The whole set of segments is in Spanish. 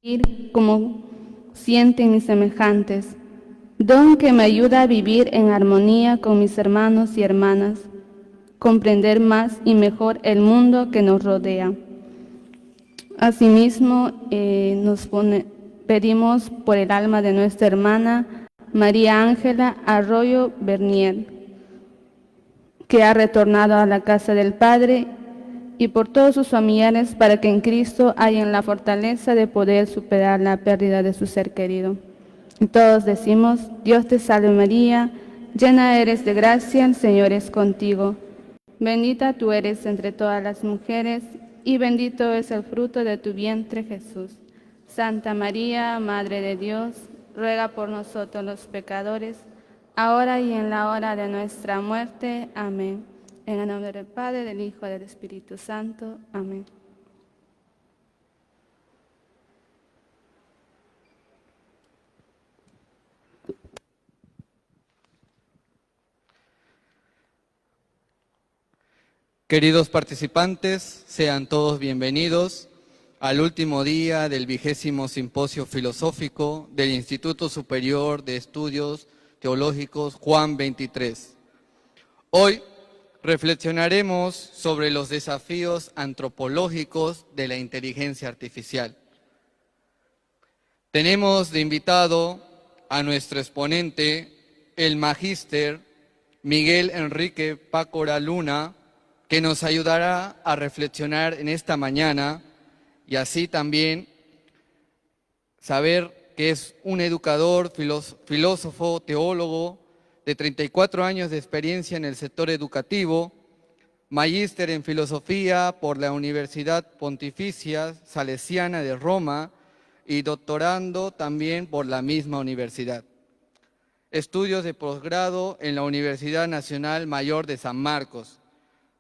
vivir como sienten mis semejantes, don que me ayuda a vivir en armonía con mis hermanos y hermanas, comprender más y mejor el mundo que nos rodea. Asimismo, pedimos por el alma de nuestra hermana María Ángela Arroyo Bernier, que ha retornado a la casa del Padre, y por todos sus familiares, para que en Cristo hayan la fortaleza de poder superar la pérdida de su ser querido. Y todos decimos: Dios te salve María, llena eres de gracia, el Señor es contigo. Bendita tú eres entre todas las mujeres, y bendito es el fruto de tu vientre, Jesús. Santa María, Madre de Dios, ruega por nosotros los pecadores, ahora y en la hora de nuestra muerte. Amén. En el nombre del Padre, del Hijo y del Espíritu Santo. Amén. Queridos participantes, sean todos bienvenidos al último día del 20º Simposio Filosófico del Instituto Superior de Estudios Teológicos Juan XXIII. Hoy reflexionaremos sobre los desafíos antropológicos de la inteligencia artificial. Tenemos de invitado a nuestro exponente, el magíster Miguel Enrique Pácora Luna, que nos ayudará a reflexionar en esta mañana y así también saber que es un educador, filósofo, teólogo de 34 años de experiencia en el sector educativo, magíster en filosofía por la Universidad Pontificia Salesiana de Roma y doctorando también por la misma universidad. Estudios de posgrado en la Universidad Nacional Mayor de San Marcos,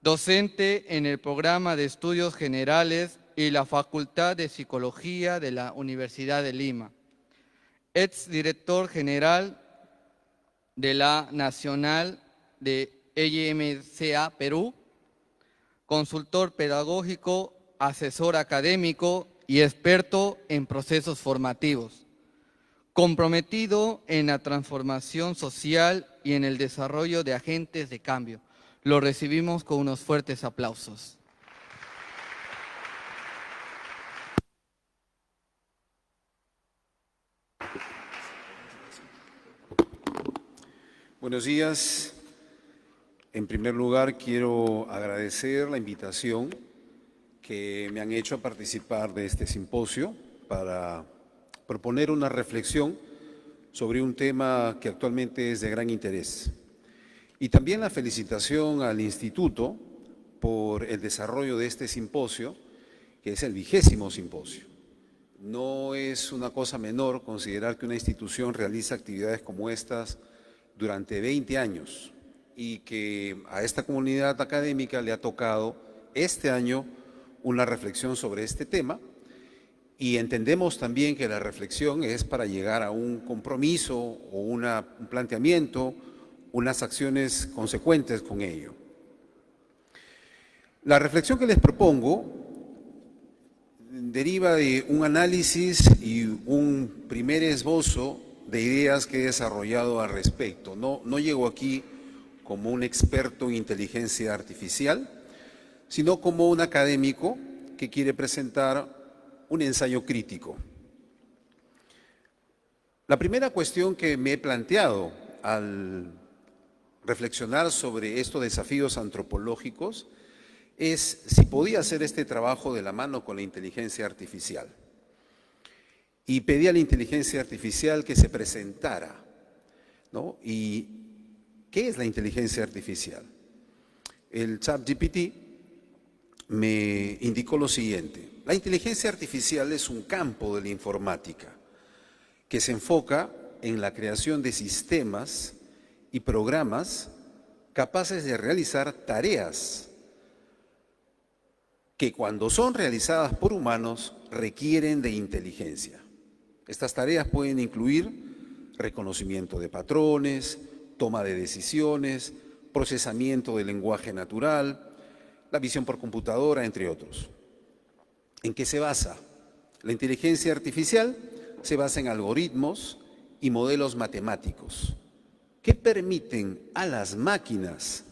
docente en el programa de Estudios Generales y la Facultad de Psicología de la Universidad de Lima, exdirector general de la Nacional de EYMCA Perú, consultor pedagógico, asesor académico y experto en procesos formativos, comprometido en la transformación social y en el desarrollo de agentes de cambio. Lo recibimos con unos fuertes aplausos. Buenos días. En primer lugar, quiero agradecer la invitación que me han hecho a participar de este simposio para proponer una reflexión sobre un tema que actualmente es de gran interés. Y también la felicitación al Instituto por el desarrollo de este simposio, que es el 20º simposio. No es una cosa menor considerar que una institución realiza actividades como estas durante 20 años y que a esta comunidad académica le ha tocado este año una reflexión sobre este tema, y entendemos también que la reflexión es para llegar a un compromiso o un planteamiento, unas acciones consecuentes con ello. La reflexión que les propongo deriva de un análisis y un primer esbozo de ideas que he desarrollado al respecto. No llego aquí como un experto en inteligencia artificial, sino como un académico que quiere presentar un ensayo crítico. La primera cuestión que me he planteado al reflexionar sobre estos desafíos antropológicos es si podía hacer este trabajo de la mano con la inteligencia artificial. Y pedí a la inteligencia artificial que se presentara, ¿no? ¿Y qué es la inteligencia artificial? El ChatGPT me indicó lo siguiente: la inteligencia artificial es un campo de la informática que se enfoca en la creación de sistemas y programas capaces de realizar tareas que, cuando son realizadas por humanos, requieren de inteligencia. Estas tareas pueden incluir reconocimiento de patrones, toma de decisiones, procesamiento del lenguaje natural, la visión por computadora, entre otros. ¿En qué se basa? La inteligencia artificial se basa en algoritmos y modelos matemáticos que permiten a las máquinas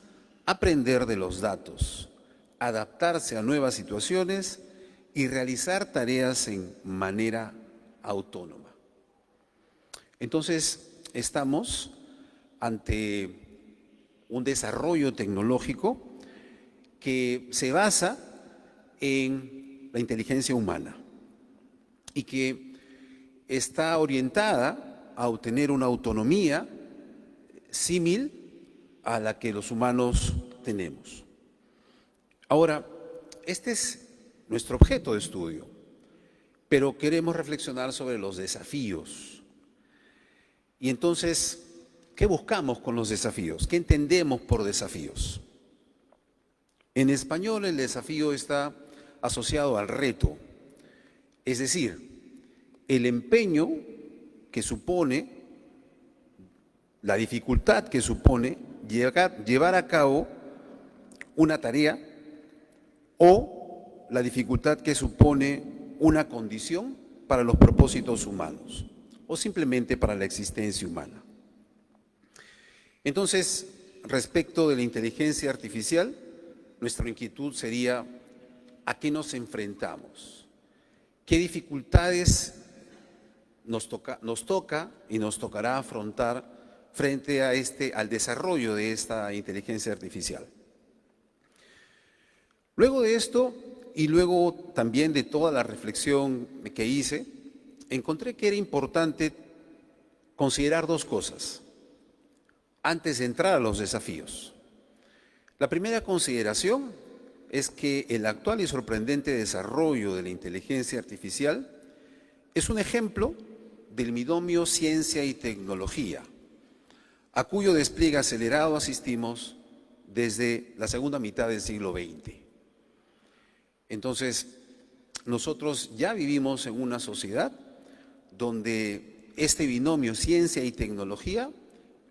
aprender de los datos, adaptarse a nuevas situaciones y realizar tareas en manera autónoma. Entonces, estamos ante un desarrollo tecnológico que se basa en la inteligencia humana y que está orientada a obtener una autonomía símil a la que los humanos tenemos. Ahora, este es nuestro objeto de estudio, pero queremos reflexionar sobre los desafíos. Y entonces, ¿qué buscamos con los desafíos? ¿Qué entendemos por desafíos? En español, el desafío está asociado al reto, es decir, el empeño que supone, la dificultad que supone llevar a cabo una tarea o la dificultad que supone una condición para los propósitos humanos o simplemente para la existencia humana. Entonces, respecto de la inteligencia artificial, nuestra inquietud sería: ¿a qué nos enfrentamos? ¿Qué dificultades nos toca y nos tocará afrontar frente a al desarrollo de esta inteligencia artificial? Luego de esto, y luego también de toda la reflexión que hice, encontré que era importante considerar dos cosas antes de entrar a los desafíos. La primera consideración es que el actual y sorprendente desarrollo de la inteligencia artificial es un ejemplo del binomio ciencia y tecnología, a cuyo despliegue acelerado asistimos desde la segunda mitad del siglo XX. Entonces, nosotros ya vivimos en una sociedad donde este binomio ciencia y tecnología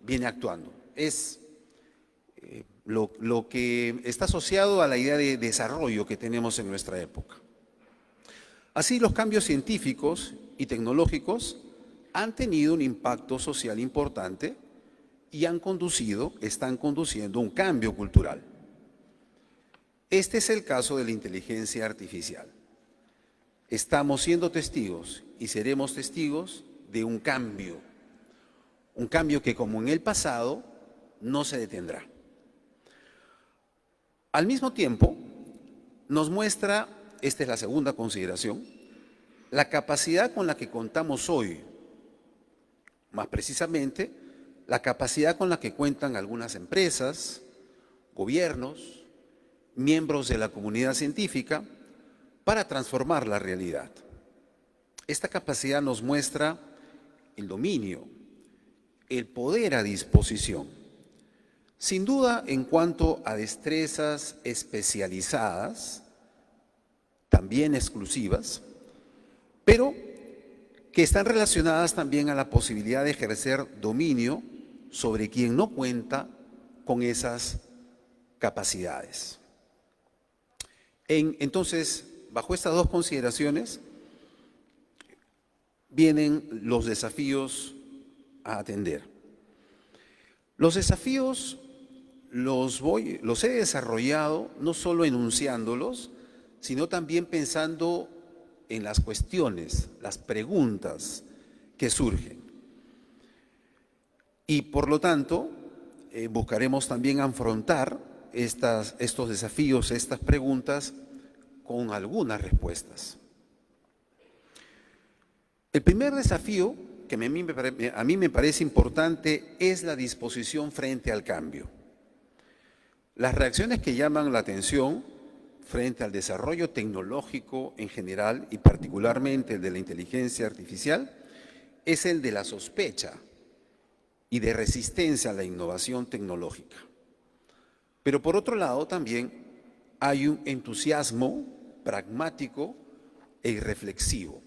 viene actuando. Es lo que está asociado a la idea de desarrollo que tenemos en nuestra época. Así, los cambios científicos y tecnológicos han tenido un impacto social importante y están conduciendo a un cambio cultural. Este es el caso de la inteligencia artificial. Estamos siendo testigos y seremos testigos de un cambio que, como en el pasado, no se detendrá. Al mismo tiempo, nos muestra, esta es la segunda consideración, la capacidad con la que contamos hoy, más precisamente, la capacidad con la que cuentan algunas empresas, gobiernos, miembros de la comunidad científica, para transformar la realidad. Esta capacidad nos muestra el dominio, el poder a disposición. Sin duda, en cuanto a destrezas especializadas, también exclusivas, pero que están relacionadas también a la posibilidad de ejercer dominio sobre quien no cuenta con esas capacidades. Entonces, bajo estas dos consideraciones, vienen los desafíos a atender. Los desafíos los he desarrollado no solo enunciándolos, sino también pensando en las cuestiones, las preguntas que surgen. Y por lo tanto, buscaremos también afrontar estos desafíos, estas preguntas, con algunas respuestas. El primer desafío que a mí me parece importante es la disposición frente al cambio. Las reacciones que llaman la atención frente al desarrollo tecnológico en general y particularmente el de la inteligencia artificial es el de la sospecha y de resistencia a la innovación tecnológica. Pero por otro lado también hay un entusiasmo pragmático e irreflexivo.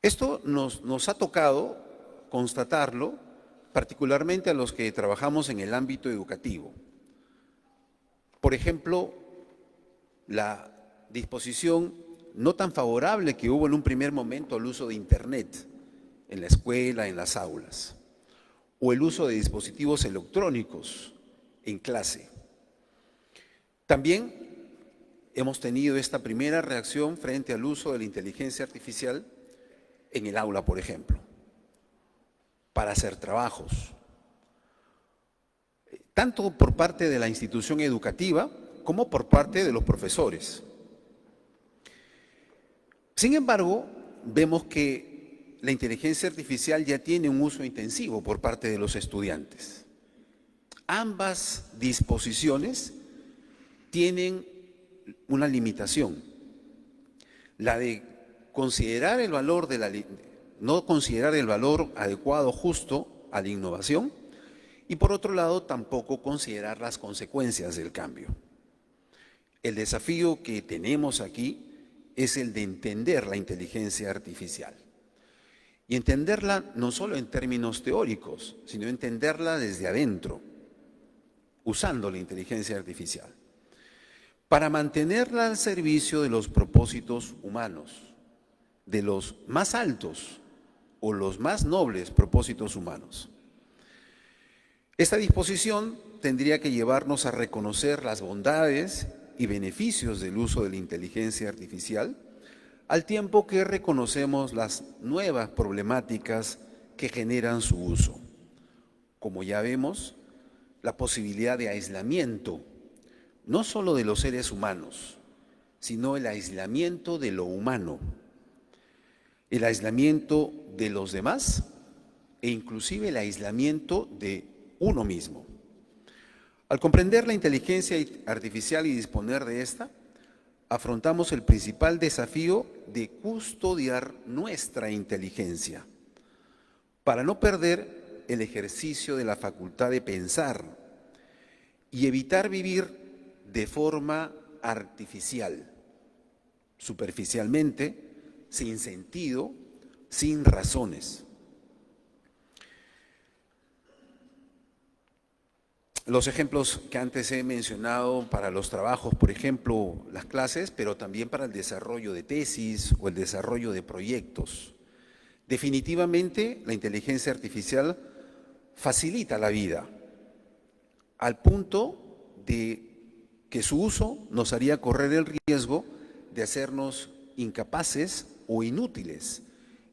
Esto nos ha tocado constatarlo, particularmente a los que trabajamos en el ámbito educativo. Por ejemplo, la disposición no tan favorable que hubo en un primer momento al uso de Internet en la escuela, en las aulas, o el uso de dispositivos electrónicos en clase. También hemos tenido esta primera reacción frente al uso de la inteligencia artificial en el aula, por ejemplo, para hacer trabajos, tanto por parte de la institución educativa como por parte de los profesores. Sin embargo, vemos que la inteligencia artificial ya tiene un uso intensivo por parte de los estudiantes. Ambas disposiciones tienen una limitación, la de considerar el valor no considerar el valor adecuado, justo a la innovación, y por otro lado tampoco considerar las consecuencias del cambio. El desafío que tenemos aquí es el de entender la inteligencia artificial. Y entenderla no solo en términos teóricos, sino entenderla desde adentro, usando la inteligencia artificial, para mantenerla al servicio de los propósitos humanos, de los más altos o los más nobles propósitos humanos. Esta disposición tendría que llevarnos a reconocer las bondades y beneficios del uso de la inteligencia artificial, al tiempo que reconocemos las nuevas problemáticas que generan su uso. Como ya vemos, la posibilidad de aislamiento, no solo de los seres humanos, sino el aislamiento de lo humano, el aislamiento de los demás e inclusive el aislamiento de uno mismo. Al comprender la inteligencia artificial y disponer de esta, afrontamos el principal desafío de custodiar nuestra inteligencia, para no perder el ejercicio de la facultad de pensar y evitar vivir de forma artificial, superficialmente, sin sentido, sin razones. Los ejemplos que antes he mencionado para los trabajos, por ejemplo, las clases, pero también para el desarrollo de tesis o el desarrollo de proyectos. Definitivamente, la inteligencia artificial facilita la vida, al punto de que su uso nos haría correr el riesgo de hacernos incapaces o inútiles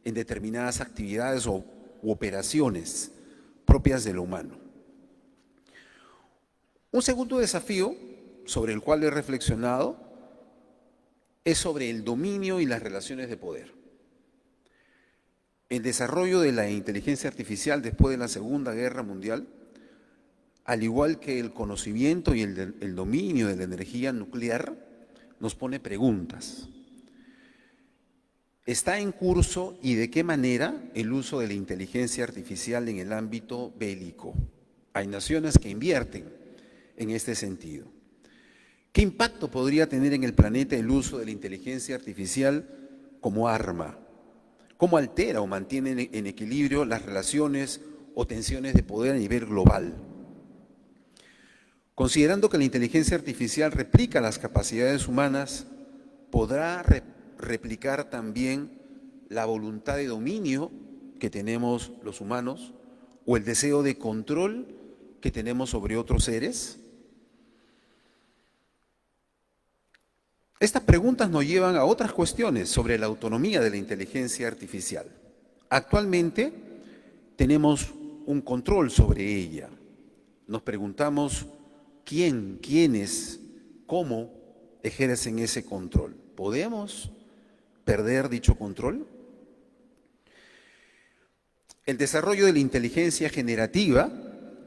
en determinadas actividades u operaciones propias de lo humano. Un segundo desafío sobre el cual he reflexionado es sobre el dominio y las relaciones de poder. El desarrollo de la inteligencia artificial después de la Segunda Guerra Mundial, al igual que el conocimiento y el dominio de la energía nuclear, nos pone preguntas. ¿Está en curso y de qué manera el uso de la inteligencia artificial en el ámbito bélico? Hay naciones que invierten en este sentido. ¿Qué impacto podría tener en el planeta el uso de la inteligencia artificial como arma? ¿Cómo altera o mantiene en equilibrio las relaciones o tensiones de poder a nivel global? Considerando que la inteligencia artificial replica las capacidades humanas, ¿podrá replicar también la voluntad de dominio que tenemos los humanos o el deseo de control que tenemos sobre otros seres? Estas preguntas nos llevan a otras cuestiones sobre la autonomía de la inteligencia artificial. Actualmente tenemos un control sobre ella. Nos preguntamos quiénes, cómo ejercen ese control. ¿Podemos perder dicho control? El desarrollo de la inteligencia generativa,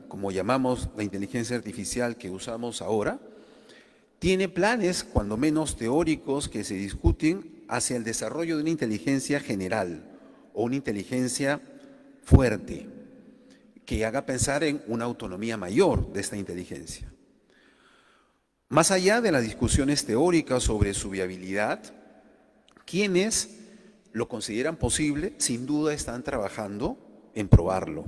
como llamamos la inteligencia artificial que usamos ahora, tiene planes, cuando menos teóricos, que se discuten hacia el desarrollo de una inteligencia general o una inteligencia fuerte, que haga pensar en una autonomía mayor de esta inteligencia. Más allá de las discusiones teóricas sobre su viabilidad, quienes lo consideran posible, sin duda están trabajando en probarlo.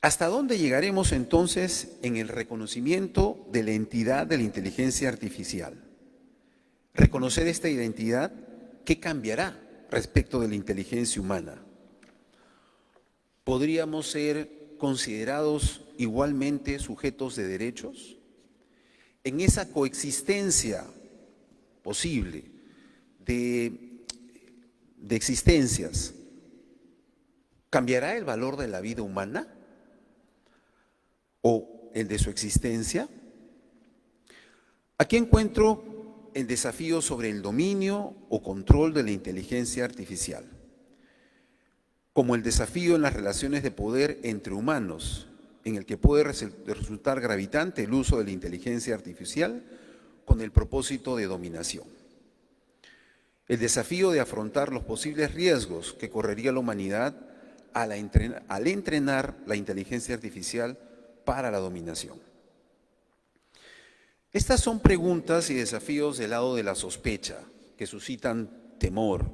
¿Hasta dónde llegaremos entonces en el reconocimiento de la entidad de la inteligencia artificial? Reconocer esta identidad, ¿qué cambiará respecto de la inteligencia humana? ¿Podríamos ser considerados igualmente sujetos de derechos? En esa coexistencia posible de existencias, ¿cambiará el valor de la vida humana o el de su existencia? Aquí encuentro el desafío sobre el dominio o control de la inteligencia artificial, como el desafío en las relaciones de poder entre humanos, en el que puede resultar gravitante el uso de la inteligencia artificial con el propósito de dominación. El desafío de afrontar los posibles riesgos que correría la humanidad al entrenar la inteligencia artificial para la dominación. Estas son preguntas y desafíos del lado de la sospecha, que suscitan temor.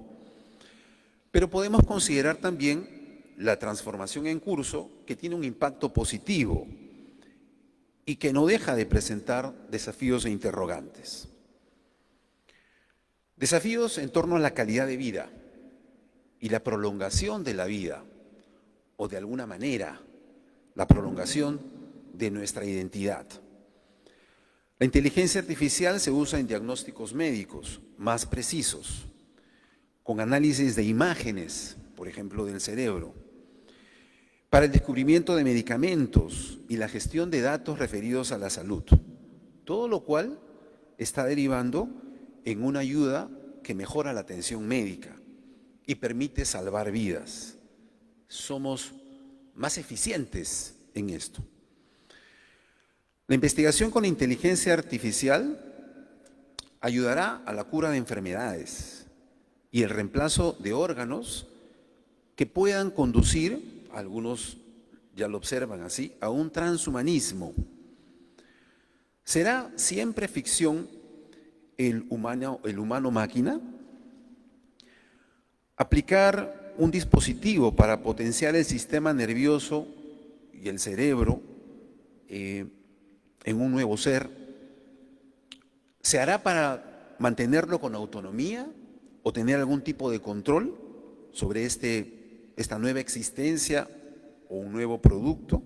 Pero podemos considerar también la transformación en curso, que tiene un impacto positivo y que no deja de presentar desafíos e interrogantes. Desafíos en torno a la calidad de vida y la prolongación de la vida, o de alguna manera, la prolongación de nuestra identidad. La inteligencia artificial se usa en diagnósticos médicos más precisos, con análisis de imágenes, por ejemplo, del cerebro, para el descubrimiento de medicamentos y la gestión de datos referidos a la salud, todo lo cual está derivando en una ayuda que mejora la atención médica y permite salvar vidas. Somos más eficientes en esto. La investigación con inteligencia artificial ayudará a la cura de enfermedades y el reemplazo de órganos que puedan conducir, algunos ya lo observan así, a un transhumanismo. ¿Será siempre ficción el humano-máquina? Aplicar un dispositivo para potenciar el sistema nervioso y el cerebro en un nuevo ser, ¿se hará para mantenerlo con autonomía o tener algún tipo de control sobre esta nueva existencia o un nuevo producto?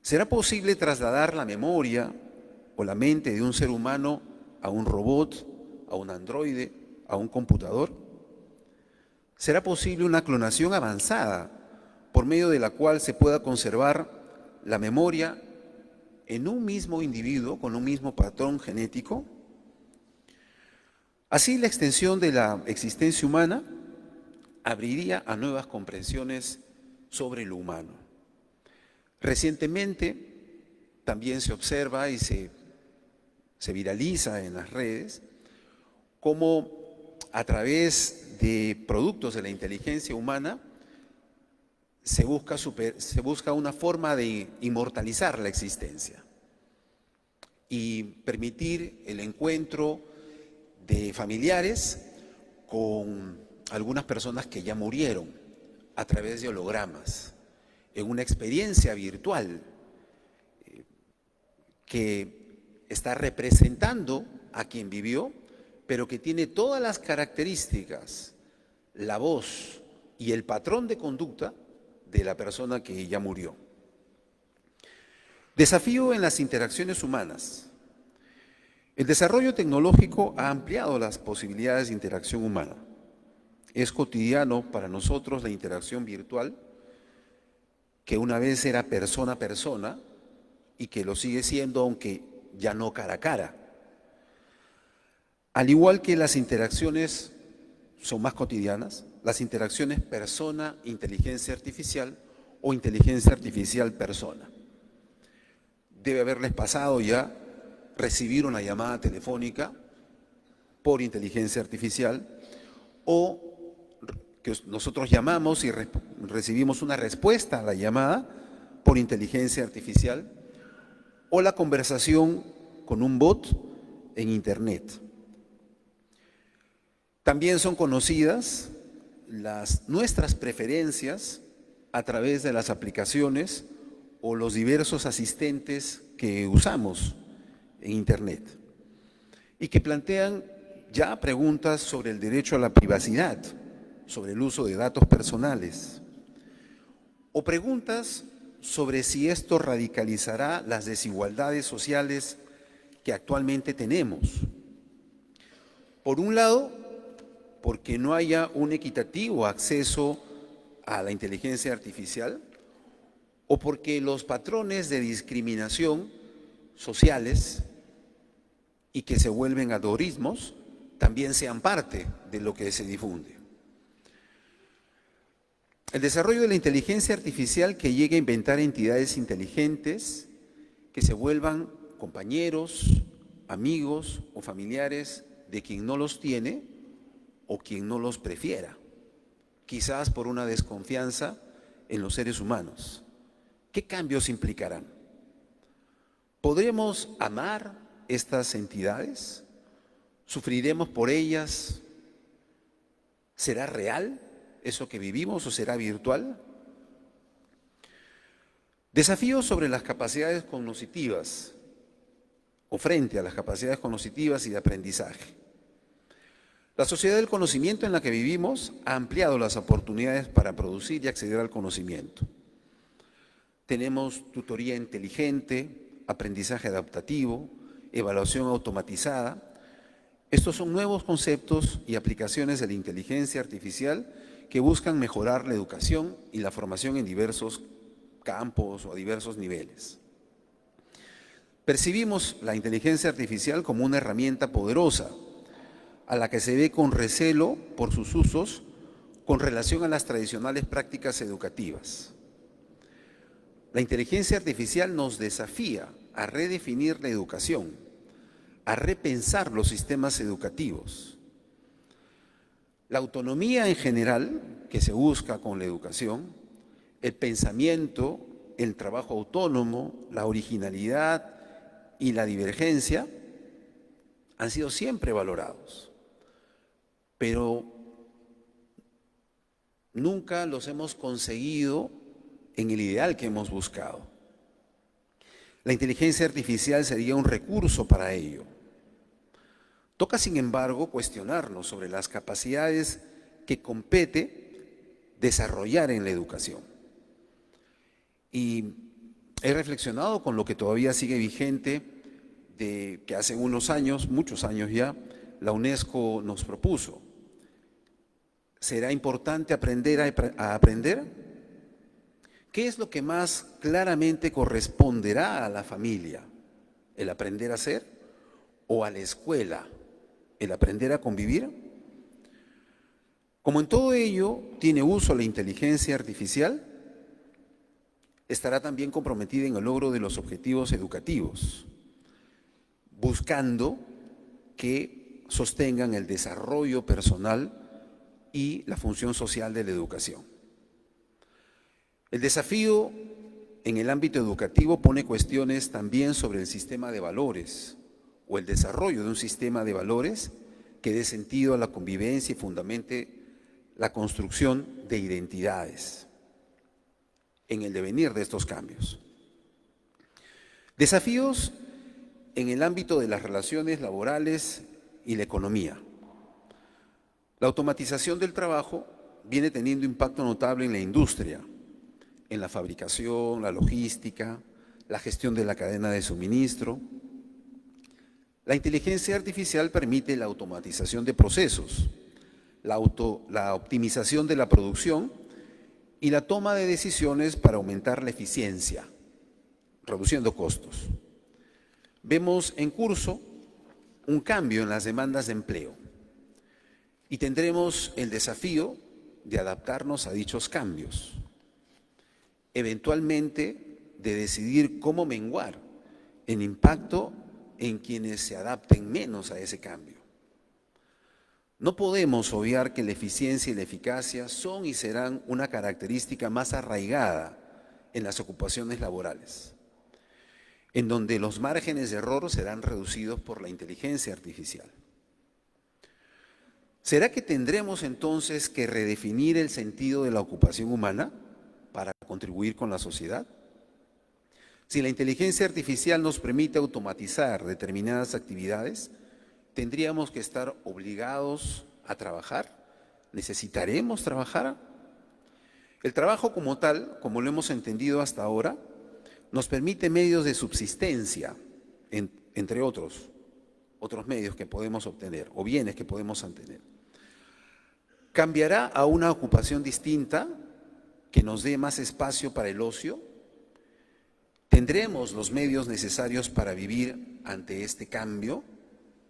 ¿Será posible trasladar la memoria o la mente de un ser humano a un robot, a un androide, a un computador? ¿Será posible una clonación avanzada por medio de la cual se pueda conservar la memoria en un mismo individuo con un mismo patrón genético? Así, la extensión de la existencia humana abriría a nuevas comprensiones sobre lo humano. Recientemente también se observa y se viraliza en las redes cómo a través de productos de la inteligencia humana se busca una forma de inmortalizar la existencia y permitir el encuentro de familiares con algunas personas que ya murieron a través de hologramas, en una experiencia virtual que está representando a quien vivió, pero que tiene todas las características, la voz y el patrón de conducta de la persona que ya murió. Desafío en las interacciones humanas. El desarrollo tecnológico ha ampliado las posibilidades de interacción humana. Es cotidiano para nosotros la interacción virtual, que una vez era persona a persona y que lo sigue siendo, aunque ya no cara a cara. Al igual que las interacciones son más cotidianas, las interacciones persona-inteligencia artificial o inteligencia artificial-persona. Debe haberles pasado ya recibir una llamada telefónica por inteligencia artificial o que nosotros llamamos y recibimos una respuesta a la llamada por inteligencia artificial o la conversación con un bot en Internet. También son conocidas nuestras preferencias a través de las aplicaciones o los diversos asistentes que usamos en Internet y que plantean ya preguntas sobre el derecho a la privacidad, sobre el uso de datos personales, o preguntas sobre si esto radicalizará las desigualdades sociales que actualmente tenemos. Por un lado, porque no haya un equitativo acceso a la inteligencia artificial, o porque los patrones de discriminación sociales y que se vuelven algoritmos también sean parte de lo que se difunde. El desarrollo de la inteligencia artificial que llegue a inventar entidades inteligentes que se vuelvan compañeros, amigos o familiares de quien no los tiene o quien no los prefiera, quizás por una desconfianza en los seres humanos. ¿Qué cambios implicarán? ¿Podremos amar estas entidades? ¿Sufriremos por ellas? ¿Será real eso que vivimos o será virtual? Desafíos sobre las capacidades cognitivas o frente a las capacidades cognitivas y de aprendizaje. La sociedad del conocimiento en la que vivimos ha ampliado las oportunidades para producir y acceder al conocimiento. Tenemos tutoría inteligente, aprendizaje adaptativo, evaluación automatizada. Estos son nuevos conceptos y aplicaciones de la inteligencia artificial que buscan mejorar la educación y la formación en diversos campos o a diversos niveles. Percibimos la inteligencia artificial como una herramienta poderosa, a la que se ve con recelo por sus usos con relación a las tradicionales prácticas educativas. La inteligencia artificial nos desafía a redefinir la educación, a repensar los sistemas educativos. La autonomía en general que se busca con la educación, el pensamiento, el trabajo autónomo, la originalidad y la divergencia han sido siempre valorados, pero nunca los hemos conseguido en el ideal que hemos buscado. La inteligencia artificial sería un recurso para ello. Toca, sin embargo, cuestionarnos sobre las capacidades que compete desarrollar en la educación. Y he reflexionado con lo que todavía sigue vigente, de que hace unos años, muchos años ya, la UNESCO nos propuso. ¿Será importante aprender a aprender? ¿Qué es lo que más claramente corresponderá a la familia? ¿El aprender a ser? ¿O a la escuela? ¿El aprender a convivir? Como en todo ello tiene uso la inteligencia artificial, estará también comprometida en el logro de los objetivos educativos, buscando que sostengan el desarrollo personal y la función social de la educación. El desafío en el ámbito educativo pone cuestiones también sobre el sistema de valores o el desarrollo de un sistema de valores que dé sentido a la convivencia y fundamente la construcción de identidades en el devenir de estos cambios. Desafíos en el ámbito de las relaciones laborales y la economía. La automatización del trabajo viene teniendo impacto notable en la industria, en la fabricación, la logística, la gestión de la cadena de suministro. La inteligencia artificial permite la automatización de procesos, la optimización de la producción y la toma de decisiones para aumentar la eficiencia, reduciendo costos. Vemos en curso un cambio en las demandas de empleo y tendremos el desafío de adaptarnos a dichos cambios, eventualmente de decidir cómo menguar el impacto en quienes se adapten menos a ese cambio. No podemos obviar que la eficiencia y la eficacia son y serán una característica más arraigada en las ocupaciones laborales, en donde los márgenes de error serán reducidos por la inteligencia artificial. ¿Será que tendremos entonces que redefinir el sentido de la ocupación humana para contribuir con la sociedad? Si la inteligencia artificial nos permite automatizar determinadas actividades, ¿Tendríamos que estar obligados a trabajar? ¿Necesitaremos trabajar? El trabajo como tal, como lo hemos entendido hasta ahora, nos permite medios de subsistencia, entre otros medios que podemos obtener o bienes que podemos obtener. ¿Cambiará a una ocupación distinta que nos dé más espacio para el ocio? ¿Tendremos los medios necesarios para vivir ante este cambio,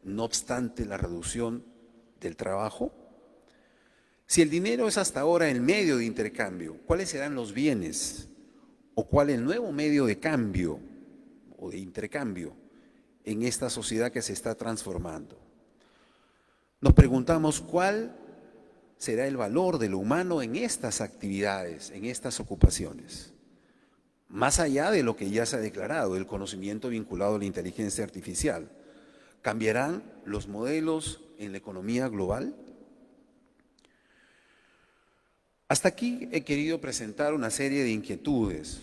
no obstante la reducción del trabajo? Si el dinero es hasta ahora el medio de intercambio, ¿cuáles serán los bienes? ¿O cuál el nuevo medio de cambio o de intercambio en esta sociedad que se está transformando? Nos preguntamos cuál será el valor de lo humano en estas actividades, en estas ocupaciones. Más allá de lo que ya se ha declarado, el conocimiento vinculado a la inteligencia artificial, ¿cambiarán los modelos en la economía global? Hasta aquí he querido presentar una serie de inquietudes,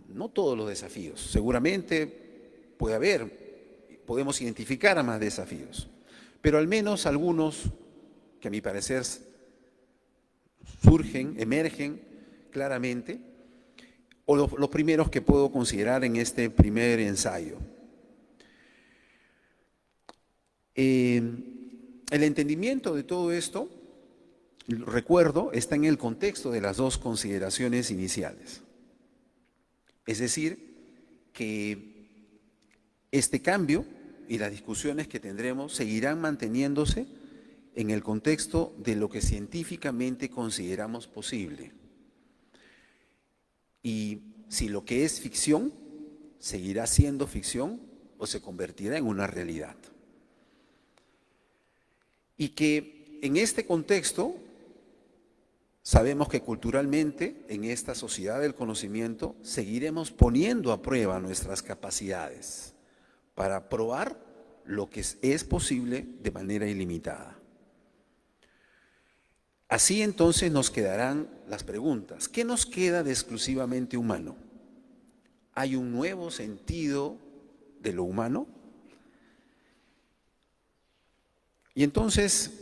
no todos los desafíos. Seguramente podemos identificar a más desafíos, pero al menos algunos que a mi parecer emergen claramente, o los primeros que puedo considerar en este primer ensayo. El entendimiento de todo esto, recuerdo, está en el contexto de las dos consideraciones iniciales. Es decir, que este cambio y las discusiones que tendremos seguirán manteniéndose en el contexto de lo que científicamente consideramos posible. Y si lo que es ficción seguirá siendo ficción o se convertirá en una realidad. Y que en este contexto sabemos que culturalmente en esta sociedad del conocimiento seguiremos poniendo a prueba nuestras capacidades para probar lo que es posible de manera ilimitada. Así entonces nos quedarán las preguntas. ¿Qué nos queda de exclusivamente humano? ¿Hay un nuevo sentido de lo humano? Y entonces,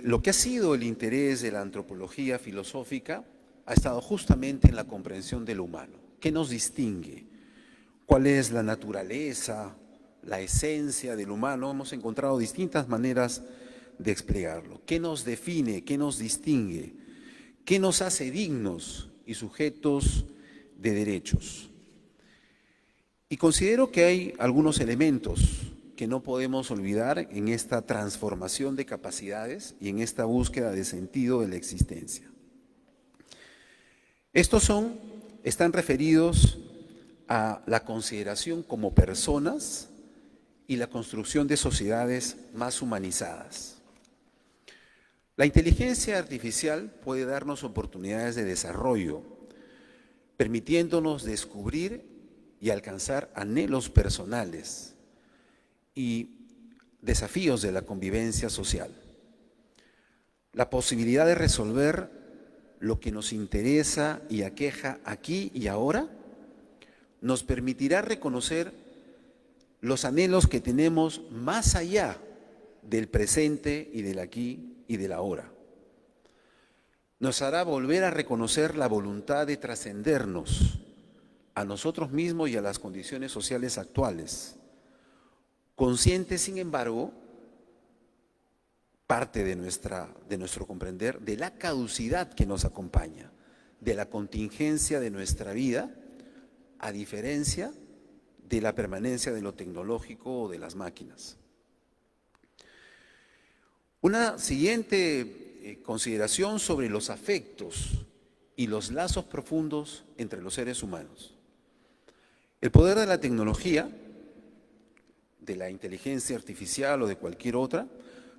lo que ha sido el interés de la antropología filosófica ha estado justamente en la comprensión de lo humano. ¿Qué nos distingue? ¿Cuál es la naturaleza, la esencia del humano? Hemos encontrado distintas maneras de explicarlo. ¿Qué nos define? ¿Qué nos distingue? ¿Qué nos hace dignos y sujetos de derechos? Y considero que hay algunos elementos que no podemos olvidar en esta transformación de capacidades y en esta búsqueda de sentido de la existencia. Estos están referidos a la consideración como personas y la construcción de sociedades más humanizadas. La inteligencia artificial puede darnos oportunidades de desarrollo, permitiéndonos descubrir y alcanzar anhelos personales y desafíos de la convivencia social. La posibilidad de resolver lo que nos interesa y aqueja aquí y ahora nos permitirá reconocer los anhelos que tenemos más allá del presente y del aquí y del ahora. Nos hará volver a reconocer la voluntad de trascendernos a nosotros mismos y a las condiciones sociales actuales, conscientes, sin embargo, parte de nuestro comprender, de la caducidad que nos acompaña, de la contingencia de nuestra vida, a diferencia de la permanencia de lo tecnológico o de las máquinas. Una siguiente consideración sobre los afectos y los lazos profundos entre los seres humanos. El poder de la tecnología, de la inteligencia artificial o de cualquier otra,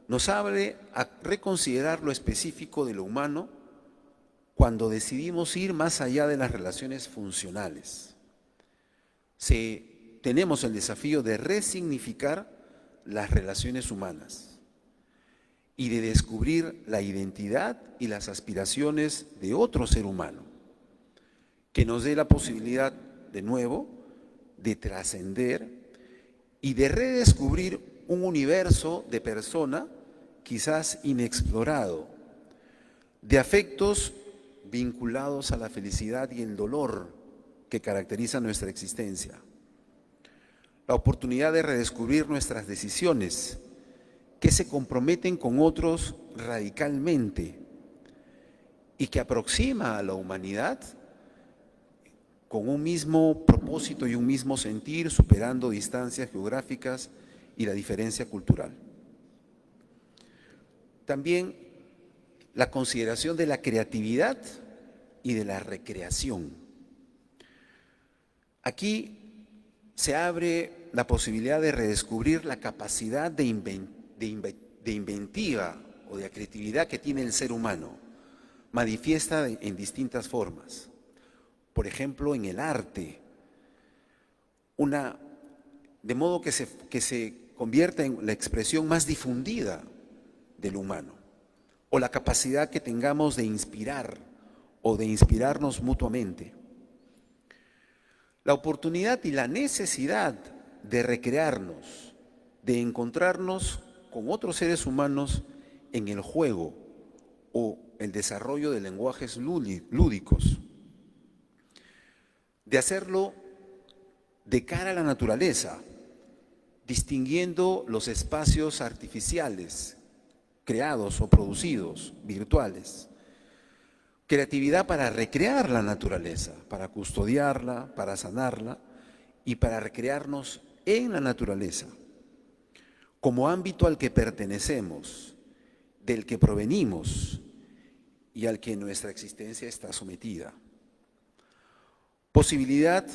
nos abre a reconsiderar lo específico de lo humano cuando decidimos ir más allá de las relaciones funcionales. Tenemos el desafío de resignificar las relaciones humanas y de descubrir la identidad y las aspiraciones de otro ser humano, que nos dé la posibilidad, de nuevo, de trascender y de redescubrir un universo de persona quizás inexplorado, de afectos vinculados a la felicidad y el dolor que caracteriza nuestra existencia. La oportunidad de redescubrir nuestras decisiones que se comprometen con otros radicalmente y que aproxima a la humanidad con un mismo propósito y un mismo sentir, superando distancias geográficas y la diferencia cultural. También la consideración de la creatividad y de la recreación. Aquí se abre la posibilidad de redescubrir la capacidad de inventiva o de creatividad que tiene el ser humano, manifiesta en distintas formas. Por ejemplo, en el arte, de modo que se convierta en la expresión más difundida del humano, o la capacidad que tengamos de inspirar o de inspirarnos mutuamente. La oportunidad y la necesidad de recrearnos, de encontrarnos con otros seres humanos en el juego o el desarrollo de lenguajes lúdicos, de hacerlo de cara a la naturaleza, distinguiendo los espacios artificiales creados o producidos, virtuales. Creatividad para recrear la naturaleza, para custodiarla, para sanarla y para recrearnos en la naturaleza, como ámbito al que pertenecemos, del que provenimos y al que nuestra existencia está sometida. Posibilidad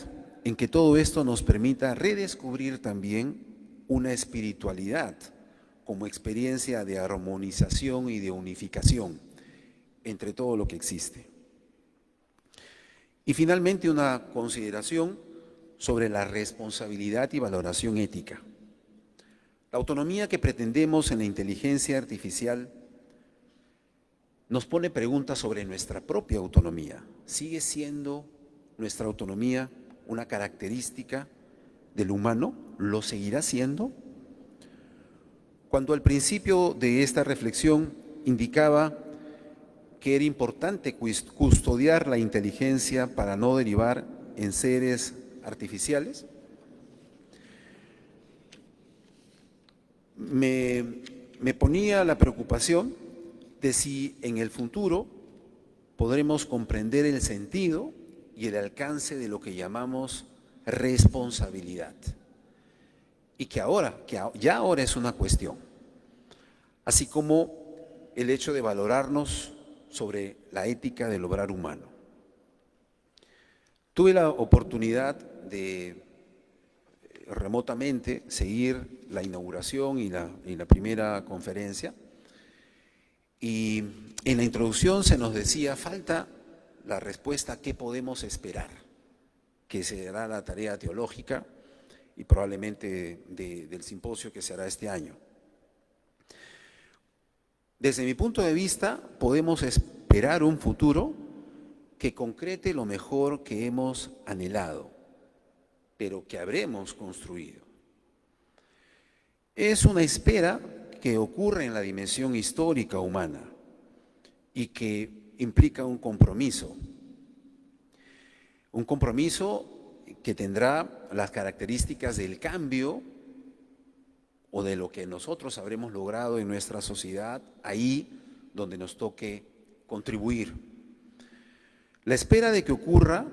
en que todo esto nos permita redescubrir también una espiritualidad como experiencia de armonización y de unificación entre todo lo que existe. Y finalmente una consideración sobre la responsabilidad y valoración ética. La autonomía que pretendemos en la inteligencia artificial nos pone preguntas sobre nuestra propia autonomía. ¿Sigue siendo nuestra autonomía una característica del humano? ¿Lo seguirá siendo? Cuando al principio de esta reflexión indicaba que era importante custodiar la inteligencia para no derivar en seres artificiales, me ponía la preocupación de si en el futuro podremos comprender el sentido y el alcance de lo que llamamos responsabilidad. Y que ya ahora es una cuestión, así como el hecho de valorarnos sobre la ética del obrar humano. Tuve la oportunidad de remotamente seguir la inauguración y la primera conferencia, y en la introducción se nos decía, falta la respuesta ¿qué podemos esperar? Que será la tarea teológica y probablemente del simposio que se hará este año. Desde mi punto de vista, podemos esperar un futuro que concrete lo mejor que hemos anhelado, pero que habremos construido. Es una espera que ocurre en la dimensión histórica humana y que implica un compromiso que tendrá las características del cambio o de lo que nosotros habremos logrado en nuestra sociedad, ahí donde nos toque contribuir. La espera de que ocurra,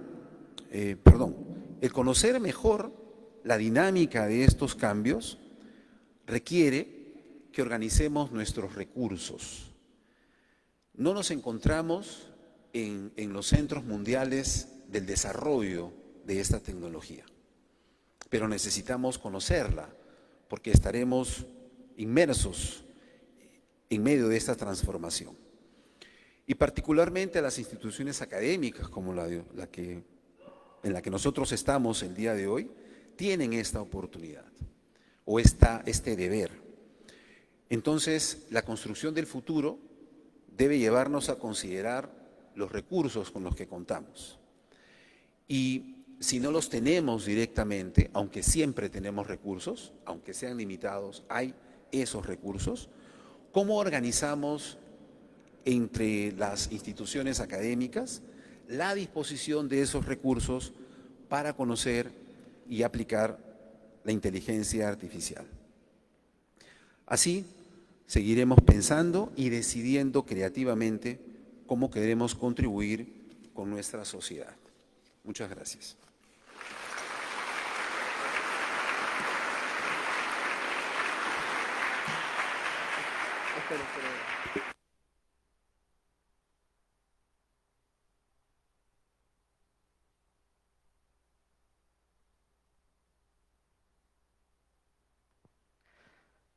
el conocer mejor la dinámica de estos cambios requiere que organicemos nuestros recursos. No nos encontramos en los centros mundiales del desarrollo de esta tecnología, pero necesitamos conocerla porque estaremos inmersos en medio de esta transformación. Y particularmente las instituciones académicas como en la que nosotros estamos el día de hoy, tienen esta oportunidad o este deber. Entonces, la construcción del futuro debe llevarnos a considerar los recursos con los que contamos. Y si no los tenemos directamente, aunque siempre tenemos recursos, aunque sean limitados, hay esos recursos, ¿cómo organizamos entre las instituciones académicas la disposición de esos recursos para conocer y aplicar la inteligencia artificial? Así, seguiremos pensando y decidiendo creativamente cómo queremos contribuir con nuestra sociedad. Muchas gracias.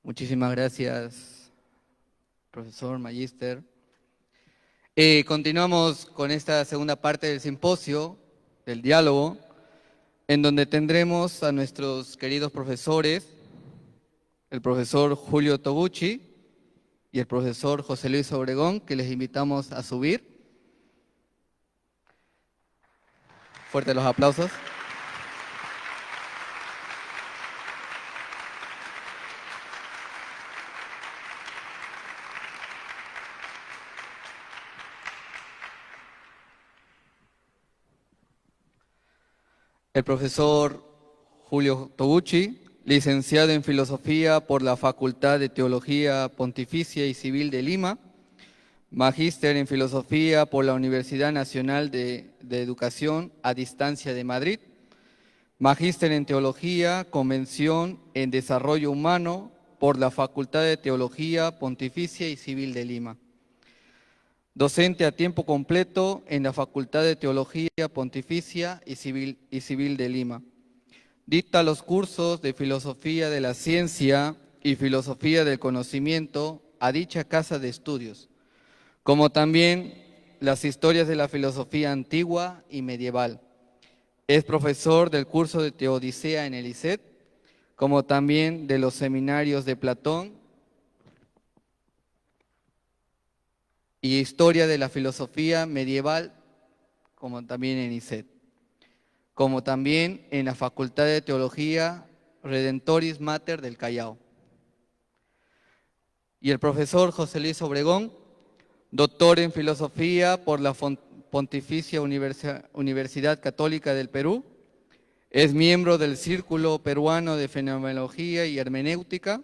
Muchísimas gracias, profesor, magíster. Continuamos con esta segunda parte del simposio, del diálogo, en donde tendremos a nuestros queridos profesores, el profesor Julio Toguchi y el profesor José Luis Obregón, que les invitamos a subir. Fuertes los aplausos. El profesor Julio Toguchi, licenciado en Filosofía por la Facultad de Teología Pontificia y Civil de Lima, magíster en Filosofía por la Universidad Nacional de Educación a Distancia de Madrid, magíster en Teología, Convención en Desarrollo Humano por la Facultad de Teología Pontificia y Civil de Lima. Docente a tiempo completo en la Facultad de Teología Pontificia y Civil de Lima. Dicta los cursos de Filosofía de la Ciencia y Filosofía del Conocimiento a dicha casa de estudios, como también las historias de la filosofía antigua y medieval. Es profesor del curso de Teodicea en el ISET, como también de los seminarios de Platón y Historia de la Filosofía Medieval, como también en ISET, como también en la Facultad de Teología Redentoris Mater del Callao. Y el profesor José Luis Obregón, doctor en Filosofía por la Pontificia Universidad Católica del Perú, es miembro del Círculo Peruano de Fenomenología y Hermenéutica.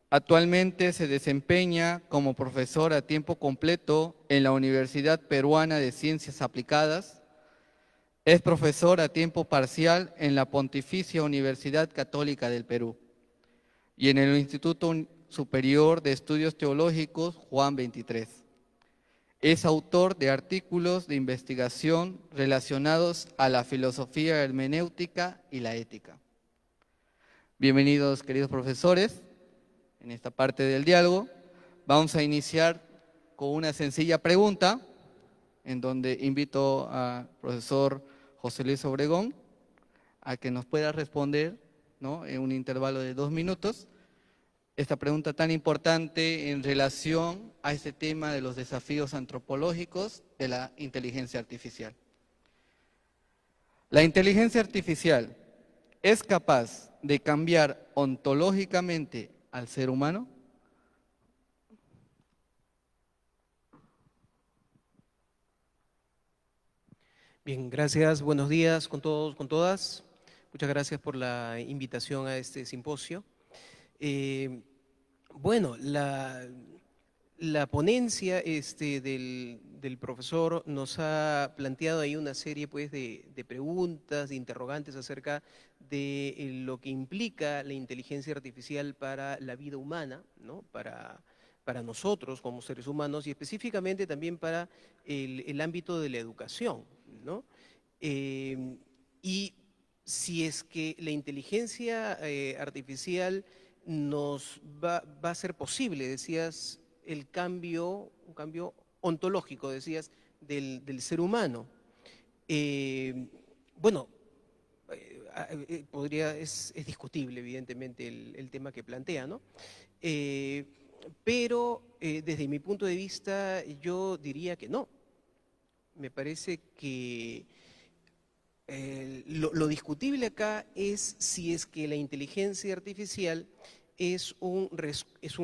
Actualmente se desempeña como profesor a tiempo completo en la Universidad Peruana de Ciencias Aplicadas. Es profesor a tiempo parcial en la Pontificia Universidad Católica del Perú y en el Instituto Superior de Estudios Teológicos Juan XXIII. Es autor de artículos de investigación relacionados a la filosofía hermenéutica y la ética. Bienvenidos, queridos profesores. En esta parte del diálogo vamos a iniciar con una sencilla pregunta, en donde invito al profesor José Luis Obregón a que nos pueda responder, ¿no?, en un intervalo de 2 minutos, esta pregunta tan importante en relación a este tema de los desafíos antropológicos de la inteligencia artificial. ¿La inteligencia artificial es capaz de cambiar ontológicamente al ser humano? Bien, gracias. Buenos días con todos, con todas. Muchas gracias por la invitación a este simposio. Bueno, la ponencia del profesor nos ha planteado ahí una serie, pues, de preguntas, de interrogantes acerca de lo que implica la inteligencia artificial para la vida humana, ¿no?, para nosotros como seres humanos y específicamente también para el ámbito de la educación, ¿no? Y si es que la inteligencia artificial nos va a ser posible, decías, un cambio ontológico, decías, del ser humano. Bueno, es discutible, evidentemente, el tema que plantea, ¿no? Pero desde mi punto de vista, yo diría que no. Me parece que Lo discutible acá es si es que la inteligencia artificial es un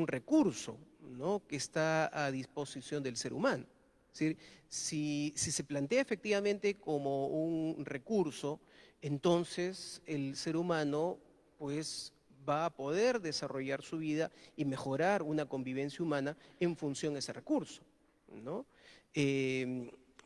recurso, ¿no?, que está a disposición del ser humano. Es decir, si se plantea efectivamente como un recurso, entonces el ser humano pues va a poder desarrollar su vida y mejorar una convivencia humana en función de ese recurso, ¿no?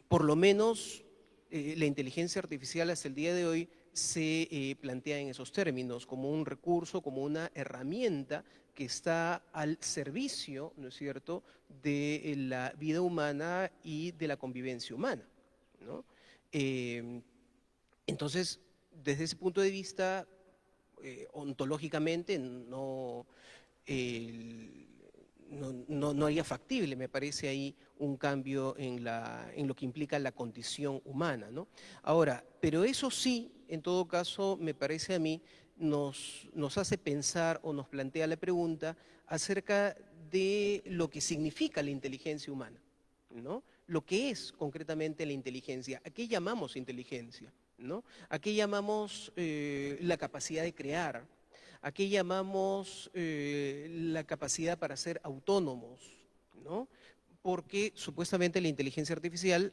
Por lo menos la inteligencia artificial hasta el día de hoy se plantea en esos términos, como un recurso, como una herramienta que está al servicio, ¿no es cierto?, de la vida humana y de la convivencia humana, ¿no? Entonces, desde ese punto de vista, ontológicamente no haría factible, me parece ahí, un cambio en lo que implica la condición humana, ¿no? Ahora, pero eso sí, en todo caso, me parece a mí, nos hace pensar o nos plantea la pregunta acerca de lo que significa la inteligencia humana, ¿no? Lo que es concretamente la inteligencia. ¿A qué llamamos inteligencia? ¿No? ¿A qué llamamos la capacidad de crear? ¿A qué llamamos la capacidad para ser autónomos? ¿No? Porque supuestamente la inteligencia artificial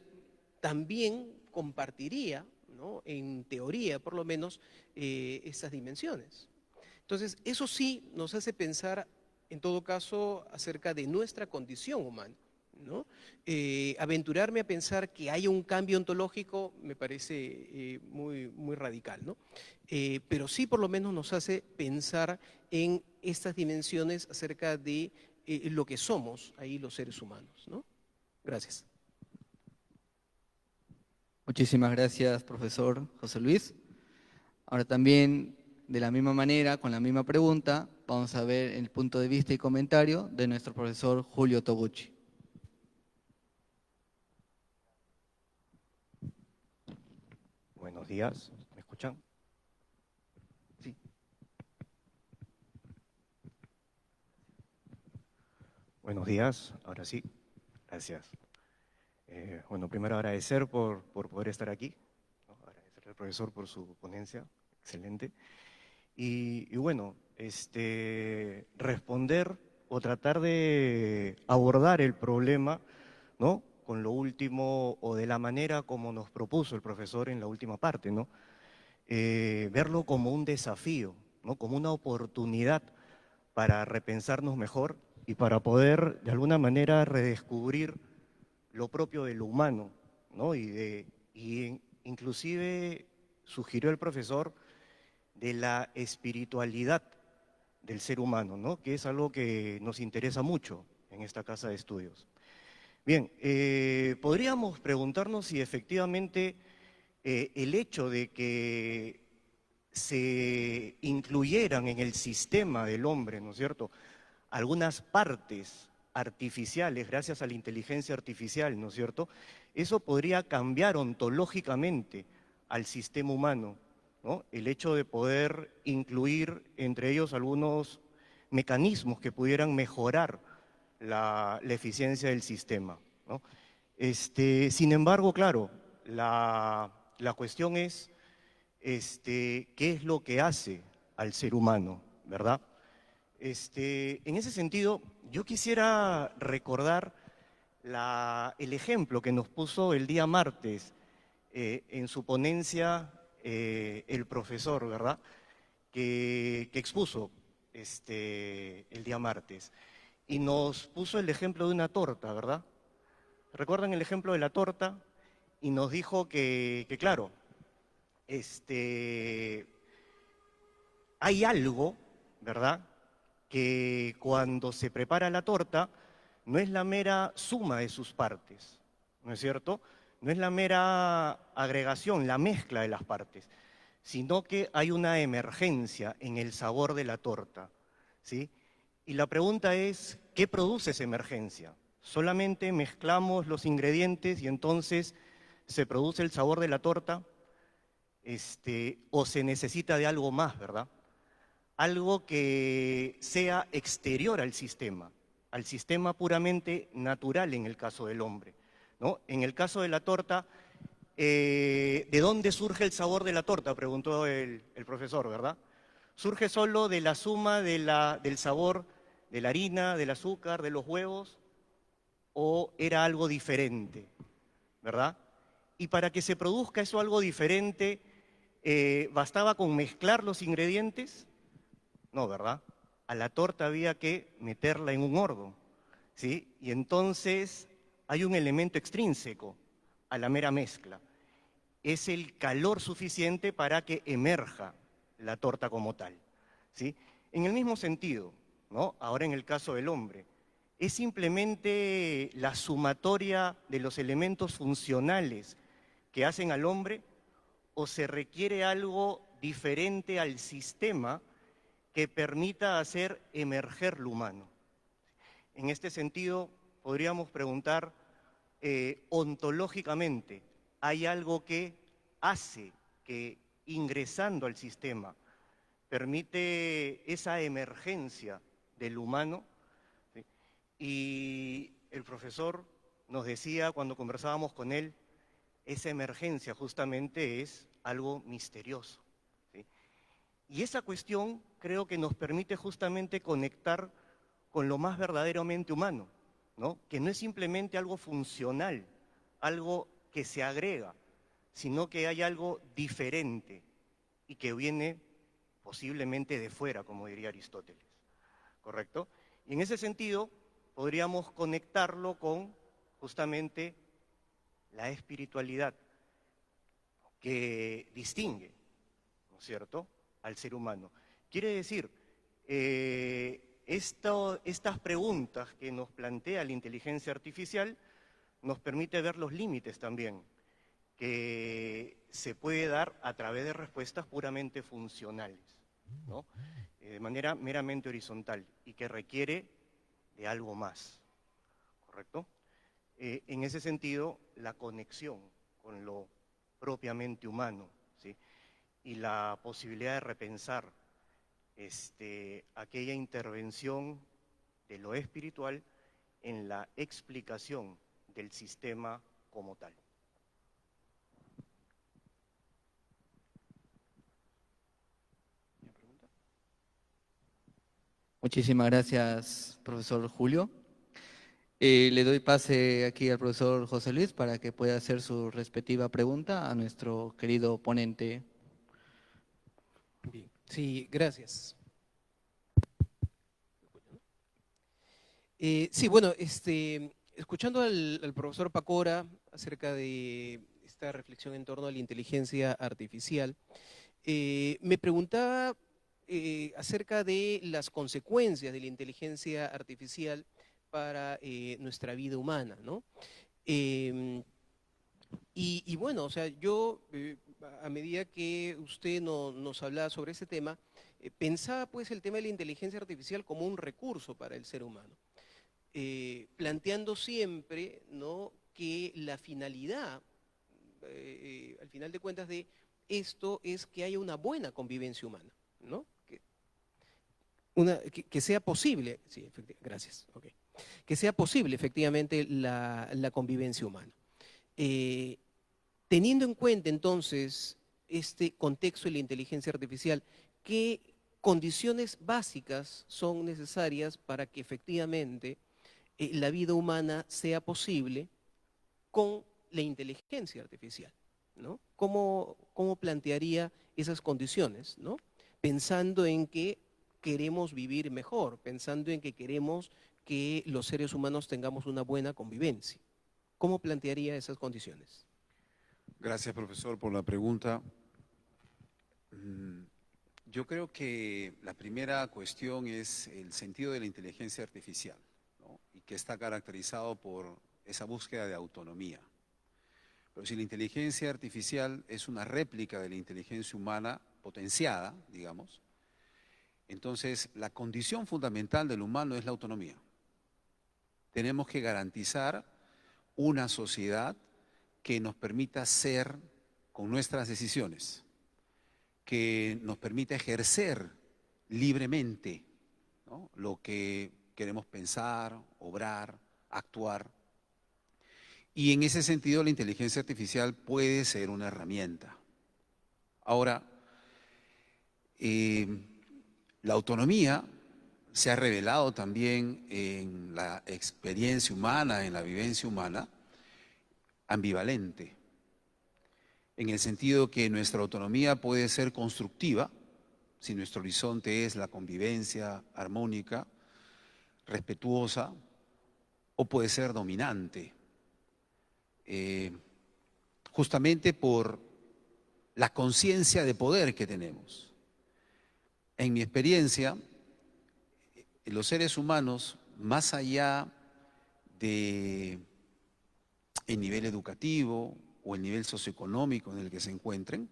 también compartiría, ¿no?, en teoría por lo menos, estas dimensiones. Entonces, eso sí nos hace pensar, en todo caso, acerca de nuestra condición humana, ¿no? Aventurarme a pensar que haya un cambio ontológico me parece muy radical, ¿no? Pero sí por lo menos nos hace pensar en estas dimensiones acerca de lo que somos ahí los seres humanos, ¿no? Gracias. Muchísimas gracias, profesor José Luis. Ahora también, de la misma manera, con la misma pregunta, vamos a ver el punto de vista y comentario de nuestro profesor Julio Toguchi. Buenos días, ¿me escuchan? Sí. Buenos días, ahora sí, gracias. Bueno, primero agradecer por poder estar aquí, ¿no? Agradecerle al profesor por su ponencia, excelente. Y bueno, responder o tratar de abordar el problema, ¿no?, con lo último o de la manera como nos propuso el profesor en la última parte, ¿no? Verlo como un desafío, ¿no?, como una oportunidad para repensarnos mejor y para poder de alguna manera redescubrir lo propio de lo humano, ¿no? Inclusive sugirió el profesor de la espiritualidad del ser humano, ¿no?, que es algo que nos interesa mucho en esta casa de estudios. Bien, podríamos preguntarnos si efectivamente el hecho de que se incluyeran en el sistema del hombre, ¿no es cierto?, algunas partes artificiales, gracias a la inteligencia artificial, ¿no es cierto?, eso podría cambiar ontológicamente al sistema humano, ¿no? El hecho de poder incluir entre ellos algunos mecanismos que pudieran mejorar la eficiencia del sistema, ¿no? Sin embargo, claro, la cuestión es qué es lo que hace al ser humano, ¿verdad? En ese sentido, yo quisiera recordar el ejemplo que nos puso el día martes en su ponencia el profesor, ¿verdad?, que expuso el día martes. Y nos puso el ejemplo de una torta, ¿verdad? ¿Recuerdan el ejemplo de la torta? Y nos dijo que claro, hay algo, ¿verdad?, que cuando se prepara la torta no es la mera suma de sus partes, ¿no es cierto? No es la mera agregación, la mezcla de las partes, sino que hay una emergencia en el sabor de la torta, ¿sí? Y la pregunta es, ¿qué produce esa emergencia? ¿Solamente mezclamos los ingredientes y entonces se produce el sabor de la torta? ¿O se necesita de algo más, verdad? Algo que sea exterior al sistema puramente natural en el caso del hombre, ¿no? En el caso de la torta, ¿De dónde surge el sabor de la torta?, preguntó el profesor, ¿verdad? ¿Surge solo de la suma del sabor de la harina, del azúcar, de los huevos, o era algo diferente, ¿verdad? Y para que se produzca eso algo diferente, ¿bastaba con mezclar los ingredientes? No, ¿verdad? A la torta había que meterla en un horno, ¿sí? Y entonces hay un elemento extrínseco a la mera mezcla. Es el calor suficiente para que emerja la torta como tal, ¿sí? En el mismo sentido, ¿no? Ahora en el caso del hombre, es simplemente la sumatoria de los elementos funcionales que hacen al hombre, o se requiere algo diferente al sistema que permita hacer emerger lo humano. En este sentido, podríamos preguntar, ontológicamente, ¿hay algo que hace que ingresando al sistema permite esa emergencia del humano? ¿Sí? Y el profesor nos decía cuando conversábamos con él, esa emergencia justamente es algo misterioso, ¿sí? Y esa cuestión creo que nos permite justamente conectar con lo más verdaderamente humano, ¿no? Que no es simplemente algo funcional, algo que se agrega, sino que hay algo diferente y que viene posiblemente de fuera, como diría Aristóteles, ¿correcto? Y en ese sentido podríamos conectarlo con justamente la espiritualidad que distingue, ¿no es cierto?, al ser humano. Quiere decir, estas preguntas que nos plantea la inteligencia artificial nos permite ver los límites también que se puede dar a través de respuestas puramente funcionales, ¿no? De manera meramente horizontal y que requiere de algo más, ¿correcto? En ese sentido, la conexión con lo propiamente humano, ¿sí? Y la posibilidad de repensar aquella intervención de lo espiritual en la explicación del sistema como tal. Muchísimas gracias, profesor Julio. Le doy pase aquí al profesor José Luis para que pueda hacer su respectiva pregunta a nuestro querido ponente. Bien, sí, gracias. Sí, bueno, escuchando al profesor Pacora acerca de esta reflexión en torno a la inteligencia artificial, me preguntaba acerca de las consecuencias de la inteligencia artificial para nuestra vida humana, ¿no? Y bueno, o sea, yo a medida que usted nos hablaba sobre ese tema, pensaba pues el tema de la inteligencia artificial como un recurso para el ser humano, planteando siempre, ¿no?, que la finalidad, al final de cuentas, de esto es que haya una buena convivencia humana, ¿no? Que sea posible, sí, gracias, okay, que sea posible efectivamente la convivencia humana. Teniendo en cuenta entonces este contexto de la inteligencia artificial, ¿qué condiciones básicas son necesarias para que efectivamente la vida humana sea posible con la inteligencia artificial, ¿no? ¿Cómo plantearía esas condiciones, ¿no? Pensando en que queremos vivir mejor, pensando en que queremos que los seres humanos tengamos una buena convivencia. ¿Cómo plantearía esas condiciones? Gracias, profesor, por la pregunta. Yo creo que la primera cuestión es el sentido de la inteligencia artificial, ¿no? Y que está caracterizado por esa búsqueda de autonomía. Pero si la inteligencia artificial es una réplica de la inteligencia humana potenciada, digamos, entonces la condición fundamental del humano es la autonomía. Tenemos que garantizar una sociedad que nos permita ser con nuestras decisiones, que nos permita ejercer libremente, ¿no?, lo que queremos pensar, obrar, actuar. Y en ese sentido la inteligencia artificial puede ser una herramienta. Ahora, la autonomía se ha revelado también en la experiencia humana, en la vivencia humana, ambivalente, en el sentido que nuestra autonomía puede ser constructiva, si nuestro horizonte es la convivencia armónica, respetuosa, o puede ser dominante, justamente por la conciencia de poder que tenemos. En mi experiencia, los seres humanos, más allá de el nivel educativo o el nivel socioeconómico en el que se encuentren,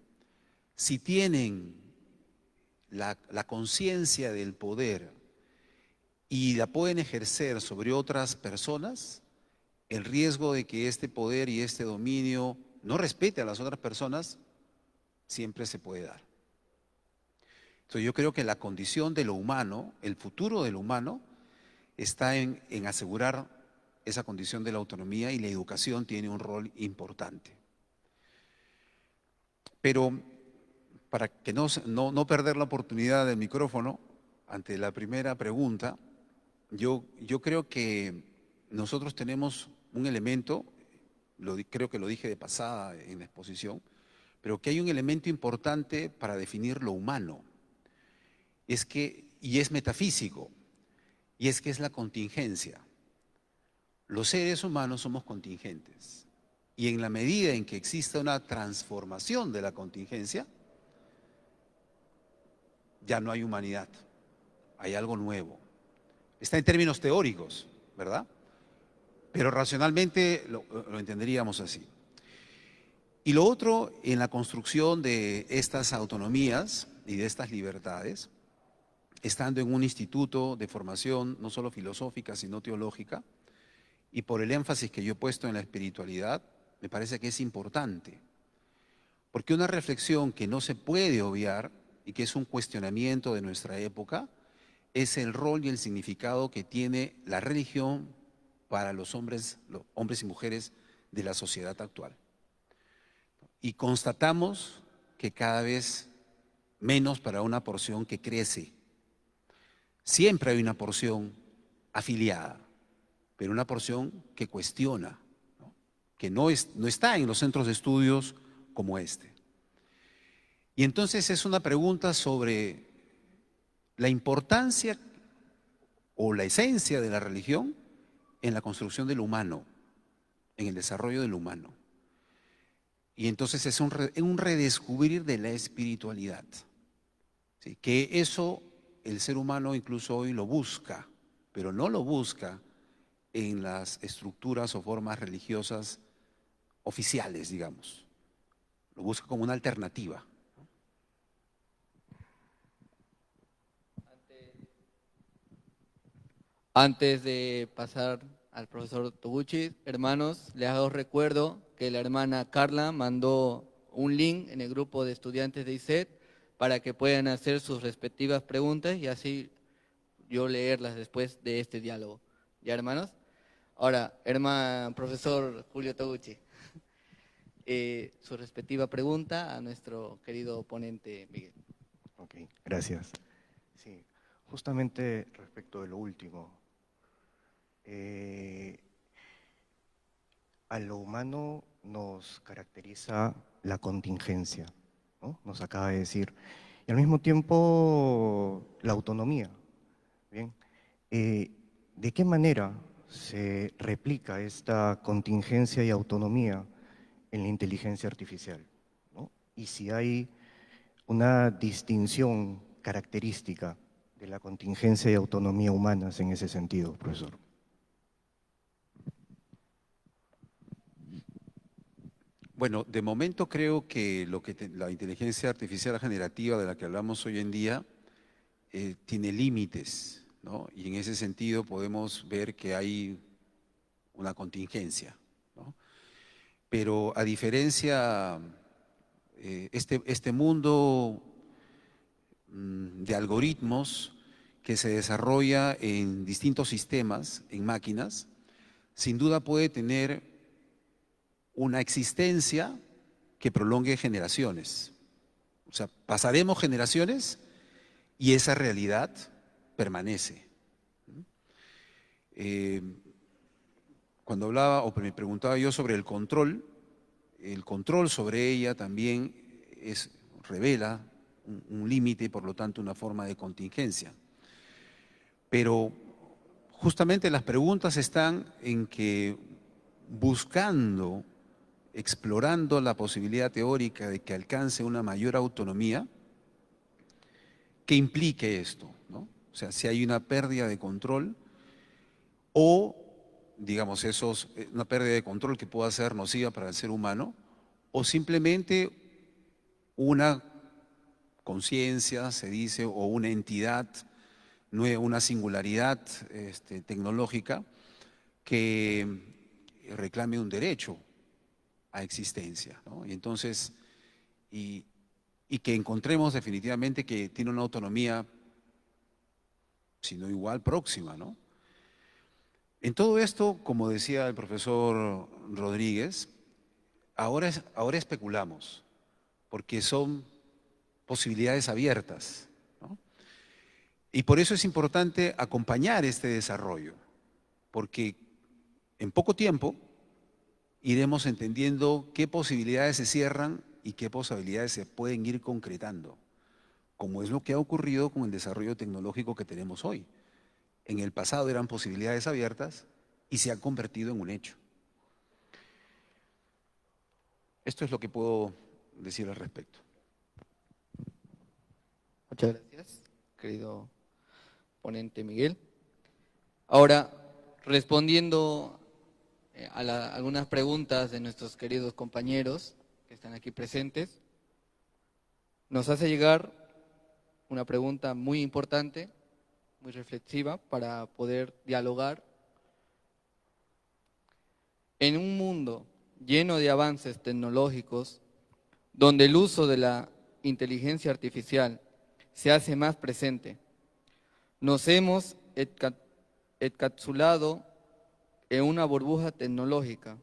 si tienen la conciencia del poder y la pueden ejercer sobre otras personas, el riesgo de que este poder y este dominio no respete a las otras personas siempre se puede dar. Entonces yo creo que la condición de lo humano, el futuro de lo humano, está en asegurar esa condición de la autonomía, y la educación tiene un rol importante. Pero para que no perder la oportunidad del micrófono, ante la primera pregunta, yo creo que nosotros tenemos un elemento, creo que lo dije de pasada en la exposición, pero que hay un elemento importante para definir lo humano, y es metafísico, y es que es la contingencia. Los seres humanos somos contingentes, y en la medida en que exista una transformación de la contingencia, ya no hay humanidad, hay algo nuevo. Está en términos teóricos, ¿verdad? Pero racionalmente lo entenderíamos así. Y lo otro, en la construcción de estas autonomías y de estas libertades, estando en un instituto de formación no solo filosófica, sino teológica, y por el énfasis que yo he puesto en la espiritualidad, me parece que es importante. Porque una reflexión que no se puede obviar y que es un cuestionamiento de nuestra época, es el rol y el significado que tiene la religión para los hombres y mujeres de la sociedad actual. Y constatamos que cada vez menos para una porción que crece. Siempre hay una porción afiliada, pero una porción que cuestiona, ¿no? Que no está en los centros de estudios como este. Y entonces es una pregunta sobre la importancia o la esencia de la religión en la construcción del humano, en el desarrollo del humano. Y entonces es un redescubrir de la espiritualidad, ¿sí? Que eso el ser humano incluso hoy lo busca, pero no lo busca en las estructuras o formas religiosas oficiales, digamos. Lo busca como una alternativa. Antes de pasar al profesor Toguchi, hermanos, les hago recuerdo que la hermana Carla mandó un link en el grupo de estudiantes de ISET para que puedan hacer sus respectivas preguntas y así yo leerlas después de este diálogo. ¿Ya, hermanos? Ahora, profesor Julio Toguchi, su respectiva pregunta a nuestro querido ponente Miguel. Ok, gracias. Sí, justamente respecto de lo último, a lo humano nos caracteriza la contingencia, ¿no? Nos acaba de decir. Y al mismo tiempo la autonomía. Bien, ¿de qué manera se replica esta contingencia y autonomía en la inteligencia artificial, ¿no? Y si hay una distinción característica de la contingencia y autonomía humanas en ese sentido, profesor. Bueno, de momento creo que la inteligencia artificial generativa de la que hablamos hoy en día tiene límites, ¿no? Y en ese sentido podemos ver que hay una contingencia, ¿no? Pero a diferencia, este mundo de algoritmos que se desarrolla en distintos sistemas, en máquinas, sin duda puede tener una existencia que prolongue generaciones. O sea, pasaremos generaciones y esa realidad permanece. Cuando hablaba o me preguntaba yo sobre el control sobre ella también revela un límite y por lo tanto una forma de contingencia. Pero justamente las preguntas están en que buscando, explorando la posibilidad teórica de que alcance una mayor autonomía, ¿qué implique esto, ¿no? O sea, si hay una pérdida de control o, digamos, una pérdida de control que pueda ser nociva para el ser humano, o simplemente una conciencia, se dice, o una entidad, una singularidad tecnológica que reclame un derecho a existencia, ¿no? Y entonces, y que encontremos definitivamente que tiene una autonomía, si no igual, próxima, ¿no? En todo esto, como decía el profesor Rodríguez, ahora especulamos, porque son posibilidades abiertas, ¿no? Y por eso es importante acompañar este desarrollo, porque en poco tiempo iremos entendiendo qué posibilidades se cierran y qué posibilidades se pueden ir concretando, como es lo que ha ocurrido con el desarrollo tecnológico que tenemos hoy. En el pasado eran posibilidades abiertas y se han convertido en un hecho. Esto es lo que puedo decir al respecto. Muchas gracias, querido ponente Miguel. Ahora, respondiendo a algunas preguntas de nuestros queridos compañeros que están aquí presentes, nos hace llegar una pregunta muy importante, muy reflexiva, para poder dialogar. En un mundo lleno de avances tecnológicos, donde el uso de la inteligencia artificial se hace más presente, nos hemos encapsulado en una burbuja tecnológica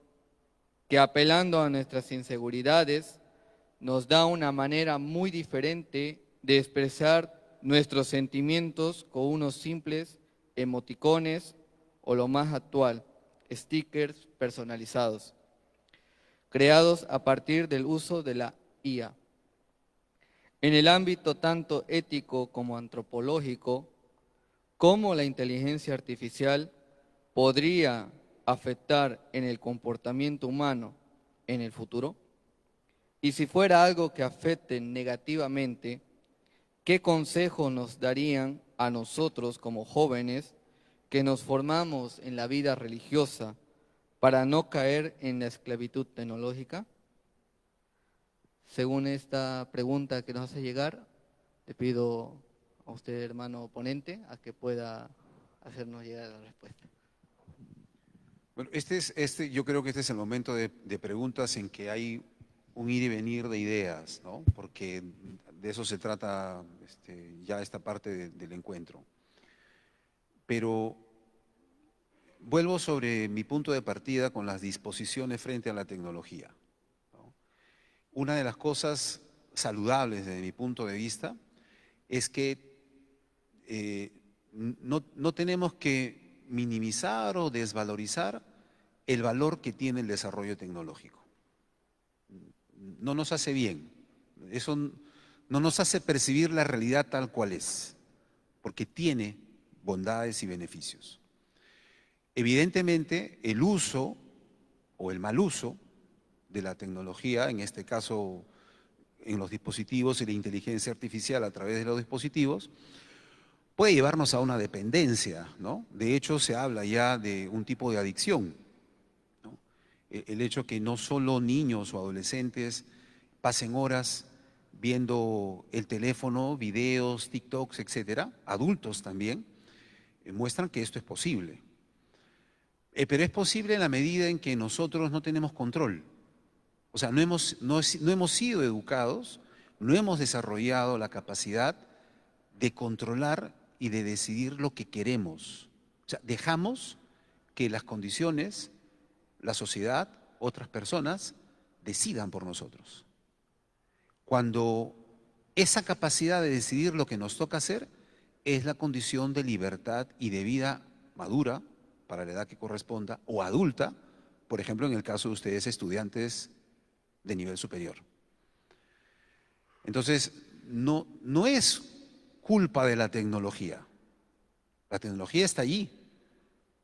que, apelando a nuestras inseguridades, nos da una manera muy diferente de expresar nuestros sentimientos con unos simples emoticones o, lo más actual, stickers personalizados, creados a partir del uso de la IA. En el ámbito tanto ético como antropológico, ¿cómo la inteligencia artificial podría afectar en el comportamiento humano en el futuro? Y si fuera algo que afecte negativamente, ¿qué consejo nos darían a nosotros como jóvenes que nos formamos en la vida religiosa para no caer en la esclavitud tecnológica? Según esta pregunta que nos hace llegar, le pido a usted, hermano ponente, a que pueda hacernos llegar la respuesta. Bueno, yo creo que este es el momento de preguntas en que hay un ir y venir de ideas, ¿no? Porque de eso se trata ya esta parte del encuentro. Pero vuelvo sobre mi punto de partida con las disposiciones frente a la tecnología, ¿no? Una de las cosas saludables desde mi punto de vista es que no tenemos que minimizar o desvalorizar el valor que tiene el desarrollo tecnológico. No nos hace bien, eso no nos hace percibir la realidad tal cual es, porque tiene bondades y beneficios. Evidentemente, el uso o el mal uso de la tecnología, en este caso en los dispositivos y la inteligencia artificial a través de los dispositivos, puede llevarnos a una dependencia, ¿no? De hecho, se habla ya de un tipo de adicción, ¿no? El hecho que no solo niños o adolescentes pasen horas viendo el teléfono, videos, TikToks, etcétera, adultos también, muestran que esto es posible. Pero es posible en la medida en que nosotros no tenemos control. O sea, no hemos sido educados, no hemos desarrollado la capacidad de controlar y de decidir lo que queremos. O sea, dejamos que las condiciones, la sociedad otras personas decidan por nosotros. Cuando esa capacidad de decidir lo que nos toca hacer es la condición de libertad y de vida madura para la edad que corresponda o adulta, por ejemplo, en el caso de ustedes estudiantes de nivel superior. Entonces, no es culpa de la tecnología. La tecnología está allí,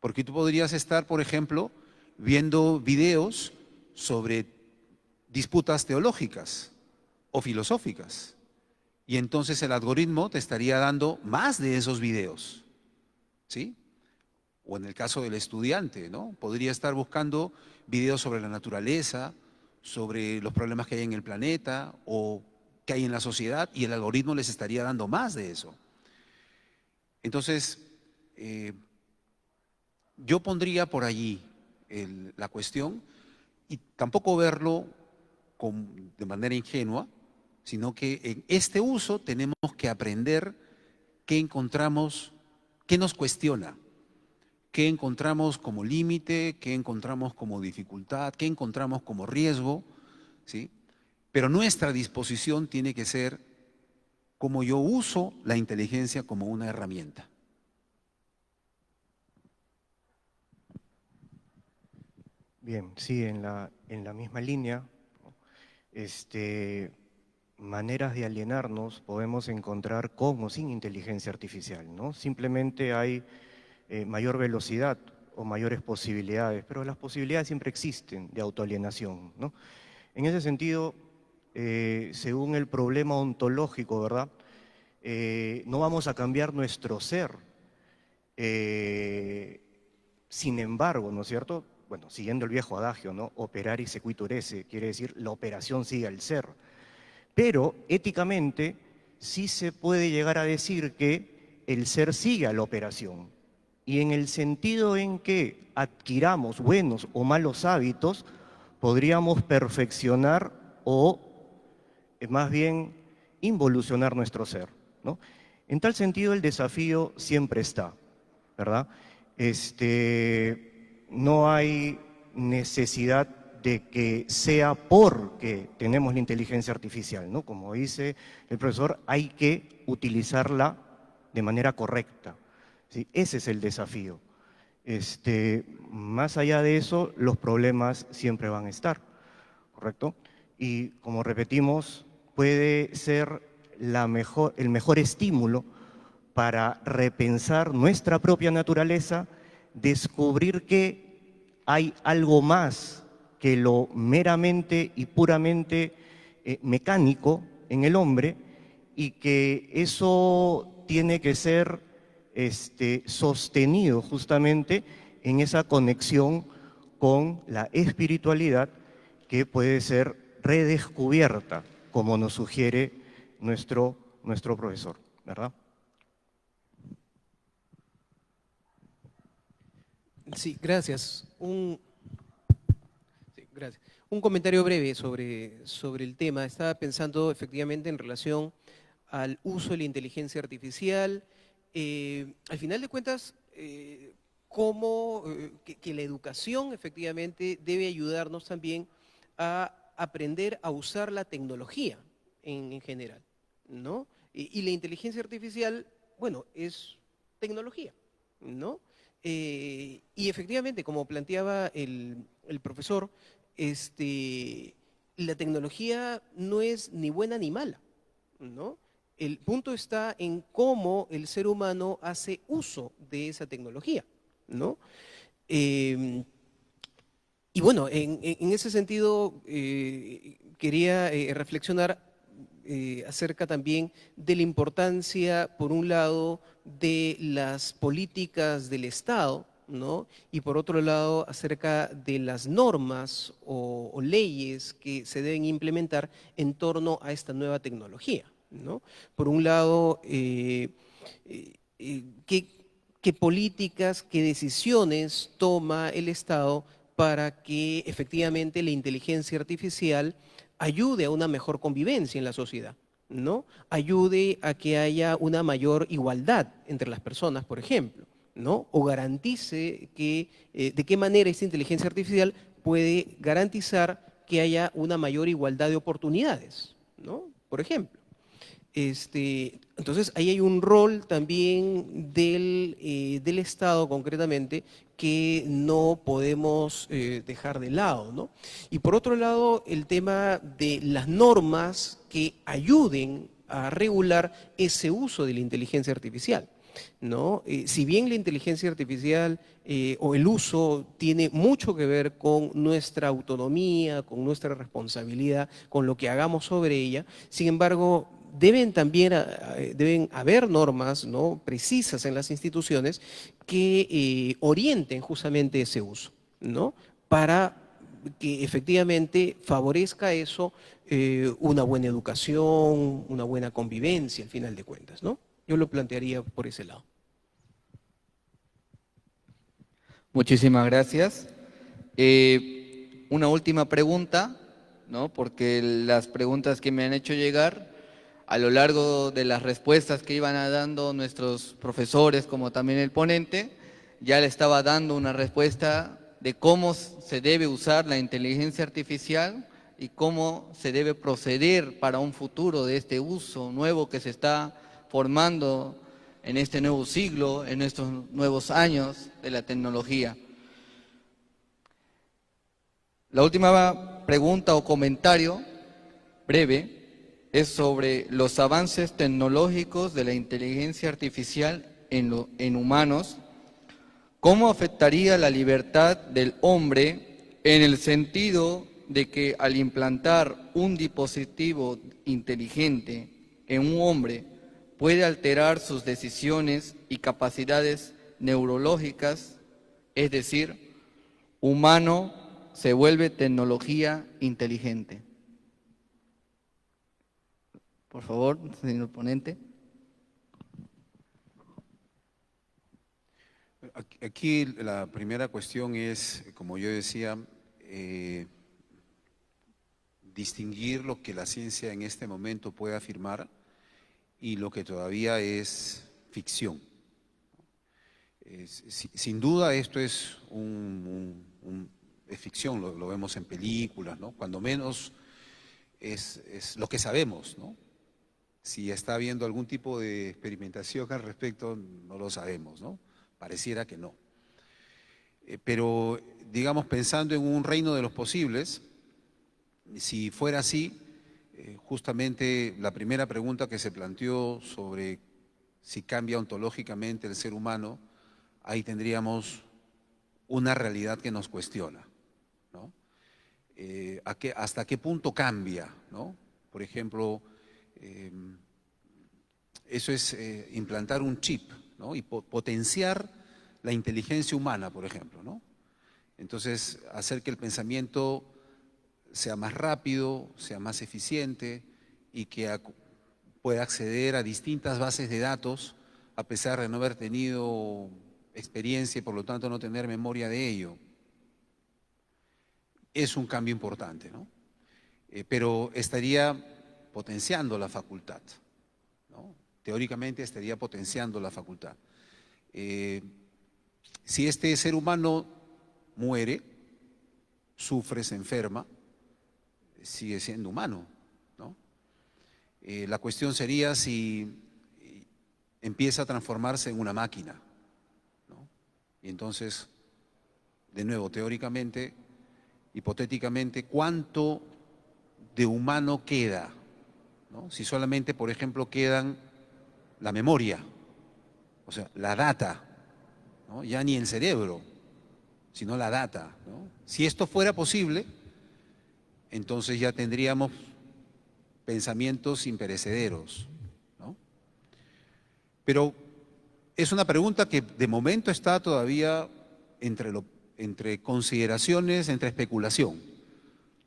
porque tú podrías estar, por ejemplo, viendo videos sobre disputas teológicas o filosóficas, y entonces el algoritmo te estaría dando más de esos videos, ¿sí? O en el caso del estudiante, ¿no? Podría estar buscando videos sobre la naturaleza, sobre los problemas que hay en el planeta o que hay en la sociedad, y el algoritmo les estaría dando más de eso. Entonces, yo pondría por allí la cuestión, y tampoco verlo de manera ingenua, sino que en este uso tenemos que aprender qué encontramos, qué nos cuestiona, qué encontramos como límite, qué encontramos como dificultad, qué encontramos como riesgo, ¿sí? Pero nuestra disposición tiene que ser cómo yo uso la inteligencia como una herramienta. Bien, sí, en la misma línea, ¿no? Maneras de alienarnos podemos encontrar con o sin inteligencia artificial, ¿no? Simplemente hay mayor velocidad o mayores posibilidades, pero las posibilidades siempre existen de autoalienación, ¿no? En ese sentido, según el problema ontológico, ¿verdad? No vamos a cambiar nuestro ser. Sin embargo, ¿no es cierto? Bueno, siguiendo el viejo adagio, ¿no? Operare sequitur esse, quiere decir la operación sigue al ser. Pero éticamente sí se puede llegar a decir que el ser sigue a la operación. Y en el sentido en que adquiramos buenos o malos hábitos, podríamos perfeccionar o más bien involucionar nuestro ser, ¿no? En tal sentido, el desafío siempre está, ¿verdad? No hay necesidad de que sea porque tenemos la inteligencia artificial, ¿no? Como dice el profesor, hay que utilizarla de manera correcta, ¿sí? Ese es el desafío. Más allá de eso, los problemas siempre van a estar, ¿correcto? Y como repetimos, puede ser el mejor estímulo para repensar nuestra propia naturaleza, descubrir que hay algo más que lo meramente y puramente mecánico en el hombre, y que eso tiene que ser sostenido justamente en esa conexión con la espiritualidad, que puede ser redescubierta, como nos sugiere nuestro profesor, ¿verdad? Sí, gracias. Gracias. Un comentario breve sobre el tema. Estaba pensando efectivamente en relación al uso de la inteligencia artificial. Al final de cuentas, cómo que la educación efectivamente debe ayudarnos también a aprender a usar la tecnología en general, ¿no? Y la inteligencia artificial, bueno, es tecnología, ¿no? Y efectivamente, como planteaba el profesor, la tecnología no es ni buena ni mala, ¿no? El punto está en cómo el ser humano hace uso de esa tecnología, ¿no? Y bueno, en ese sentido quería reflexionar acerca también de la importancia, por un lado, de las políticas del Estado, ¿no? Y por otro lado, acerca de las normas o leyes que se deben implementar en torno a esta nueva tecnología, ¿no? Por un lado, qué políticas, qué decisiones toma el Estado para que efectivamente la inteligencia artificial ayude a una mejor convivencia en la sociedad, ¿no? Ayude a que haya una mayor igualdad entre las personas, por ejemplo, ¿no? O garantice que, de qué manera esta inteligencia artificial puede garantizar que haya una mayor igualdad de oportunidades, ¿no? Por ejemplo. Entonces, ahí hay un rol también del Estado concretamente que no podemos dejar de lado, ¿no? Y por otro lado, el tema de las normas que ayuden a regular ese uso de la inteligencia artificial, ¿no? Si bien la inteligencia artificial o el uso tiene mucho que ver con nuestra autonomía, con nuestra responsabilidad, con lo que hagamos sobre ella, sin embargo, deben haber normas, ¿no?, precisas en las instituciones que orienten justamente ese uso, ¿no?, para que efectivamente favorezca eso una buena educación, una buena convivencia, al final de cuentas, ¿no? Yo lo plantearía por ese lado. Muchísimas gracias. Una última pregunta, ¿no? Porque las preguntas que me han hecho llegar a lo largo de las respuestas que iban dando nuestros profesores, como también el ponente, ya le estaba dando una respuesta de cómo se debe usar la inteligencia artificial y cómo se debe proceder para un futuro de este uso nuevo que se está formando en este nuevo siglo, en estos nuevos años de la tecnología. La última pregunta o comentario breve es sobre los avances tecnológicos de la inteligencia artificial en humanos. ¿Cómo afectaría la libertad del hombre en el sentido de que al implantar un dispositivo inteligente en un hombre puede alterar sus decisiones y capacidades neurológicas? Es decir, humano se vuelve tecnología inteligente. Por favor, señor ponente. Aquí la primera cuestión es, como yo decía, distinguir lo que la ciencia en este momento puede afirmar y lo que todavía es ficción. Sin duda esto es es ficción, lo vemos en películas, ¿no? Cuando menos es lo que sabemos, ¿no? Si está habiendo algún tipo de experimentación al respecto, no lo sabemos, ¿no? Pareciera que no. Pero, digamos, pensando en un reino de los posibles, si fuera así, justamente la primera pregunta que se planteó sobre si cambia ontológicamente el ser humano, ahí tendríamos una realidad que nos cuestiona, ¿no? ¿Hasta qué punto cambia, ¿no? Por ejemplo, eso es implantar un chip, ¿no? Y potenciar la inteligencia humana, por ejemplo, ¿no? Entonces, hacer que el pensamiento sea más rápido, sea más eficiente y que pueda acceder a distintas bases de datos a pesar de no haber tenido experiencia y por lo tanto no tener memoria de ello. Es un cambio importante, ¿no? Pero estaría potenciando la facultad, ¿no? Teóricamente estaría potenciando la facultad. Si este ser humano muere, sufre, se enferma, sigue siendo humano, ¿no? La cuestión sería si empieza a transformarse en una máquina, ¿no? Y entonces, de nuevo, teóricamente, hipotéticamente, ¿cuánto de humano queda, ¿no? Si solamente, por ejemplo, quedan la memoria, o sea, la data, ¿no? Ya ni el cerebro, sino la data, ¿no? Si esto fuera posible, entonces ya tendríamos pensamientos imperecederos, ¿no? Pero es una pregunta que de momento está todavía entre consideraciones, entre especulación,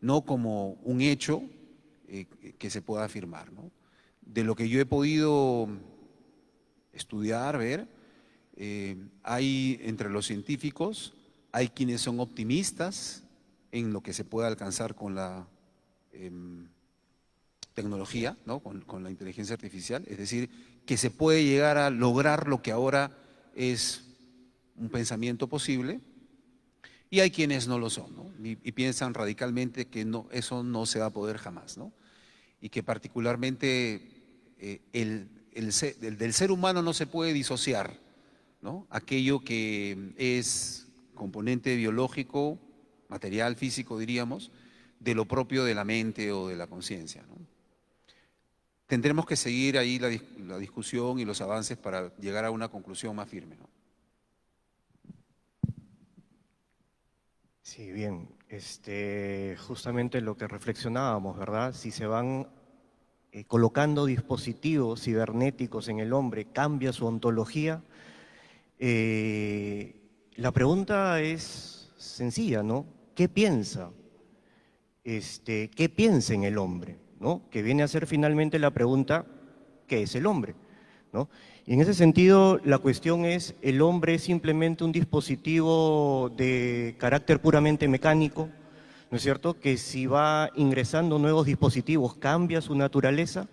no como un hecho que se pueda afirmar, ¿no? De lo que yo he podido estudiar, ver, hay entre los científicos, hay quienes son optimistas en lo que se puede alcanzar con la tecnología, ¿no? Con la inteligencia artificial, es decir, que se puede llegar a lograr lo que ahora es un pensamiento posible, y hay quienes no lo son, ¿no? y piensan radicalmente que no, eso no se va a poder jamás, ¿no? Y que particularmente del ser humano no se puede disociar, ¿no? Aquello que es componente biológico, material, físico, diríamos, de lo propio de la mente o de la conciencia, ¿no? Tendremos que seguir ahí la discusión y los avances para llegar a una conclusión más firme, ¿no? Sí, bien, justamente lo que reflexionábamos, ¿verdad? Si se van colocando dispositivos cibernéticos en el hombre, cambia su ontología. La pregunta es sencilla, ¿no? ¿Qué piensa? ¿Qué piensa en el hombre? ¿No? Que viene a ser finalmente la pregunta, ¿qué es el hombre? ¿No? Y en ese sentido, la cuestión es, ¿el hombre es simplemente un dispositivo de carácter puramente mecánico? ¿No es cierto? Que si va ingresando nuevos dispositivos, ¿cambia su naturaleza?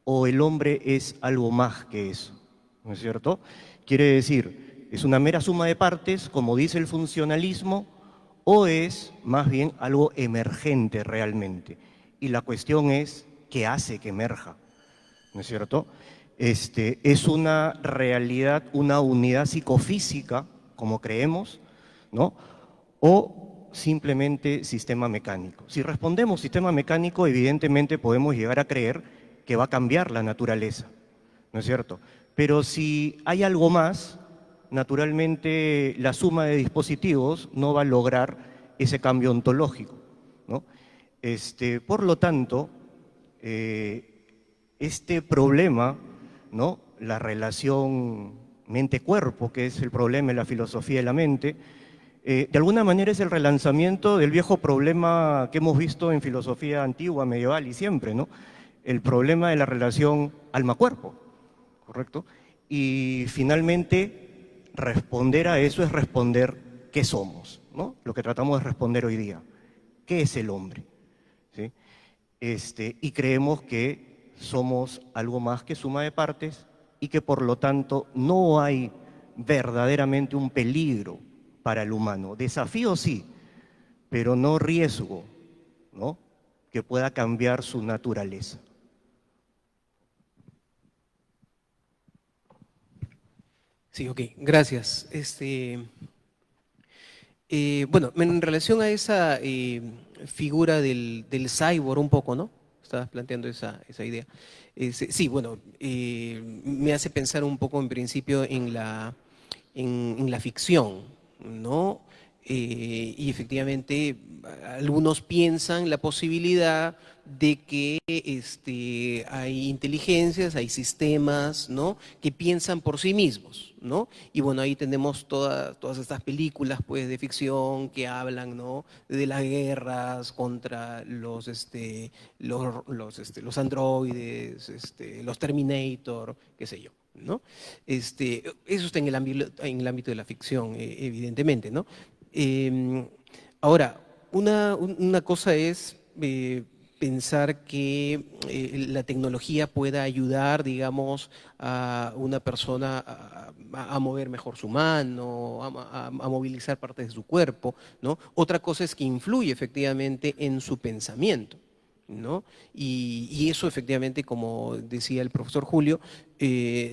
¿O el hombre es algo más que eso? ¿No es cierto? Quiere decir, ¿es una mera suma de partes, como dice el funcionalismo, o es más bien algo emergente realmente? Y la cuestión es, ¿qué hace que emerja? ¿No es cierto? Es una realidad, una unidad psicofísica, como creemos, ¿no? O simplemente sistema mecánico. Si respondemos sistema mecánico, evidentemente podemos llegar a creer que va a cambiar la naturaleza, ¿no es cierto? Pero si hay algo más, naturalmente la suma de dispositivos no va a lograr ese cambio ontológico, ¿no? Por lo tanto, este problema, ¿no? La relación mente-cuerpo, que es el problema en la filosofía de la mente, de alguna manera es el relanzamiento del viejo problema que hemos visto en filosofía antigua, medieval y siempre, ¿no? El problema de la relación alma-cuerpo, ¿correcto? Y finalmente responder a eso es responder qué somos, ¿no? Lo que tratamos de responder hoy día. ¿Qué es el hombre? ¿Sí? Y creemos que somos algo más que suma de partes y que por lo tanto no hay verdaderamente un peligro para el humano. Desafío sí, pero no riesgo, ¿no? Que pueda cambiar su naturaleza. Sí, ok, gracias. Bueno, en relación a esa figura del cyborg un poco, ¿no? Estabas planteando esa idea. Sí, bueno, me hace pensar un poco en principio en la ficción, ¿no? Y efectivamente algunos piensan la posibilidad de que hay inteligencias, hay sistemas, ¿no? Que piensan por sí mismos, ¿no? Y bueno, ahí tenemos todas estas películas pues, de ficción que hablan, ¿no? De las guerras contra los androides, los Terminator, qué sé yo, ¿no? Eso está en el ámbito de la ficción, evidentemente, ¿no? Ahora, una cosa es pensar que la tecnología pueda ayudar, digamos, a una persona a mover mejor su mano, a movilizar partes de su cuerpo, ¿no? Otra cosa es que influye efectivamente en su pensamiento, ¿no? Y eso efectivamente, como decía el profesor Julio,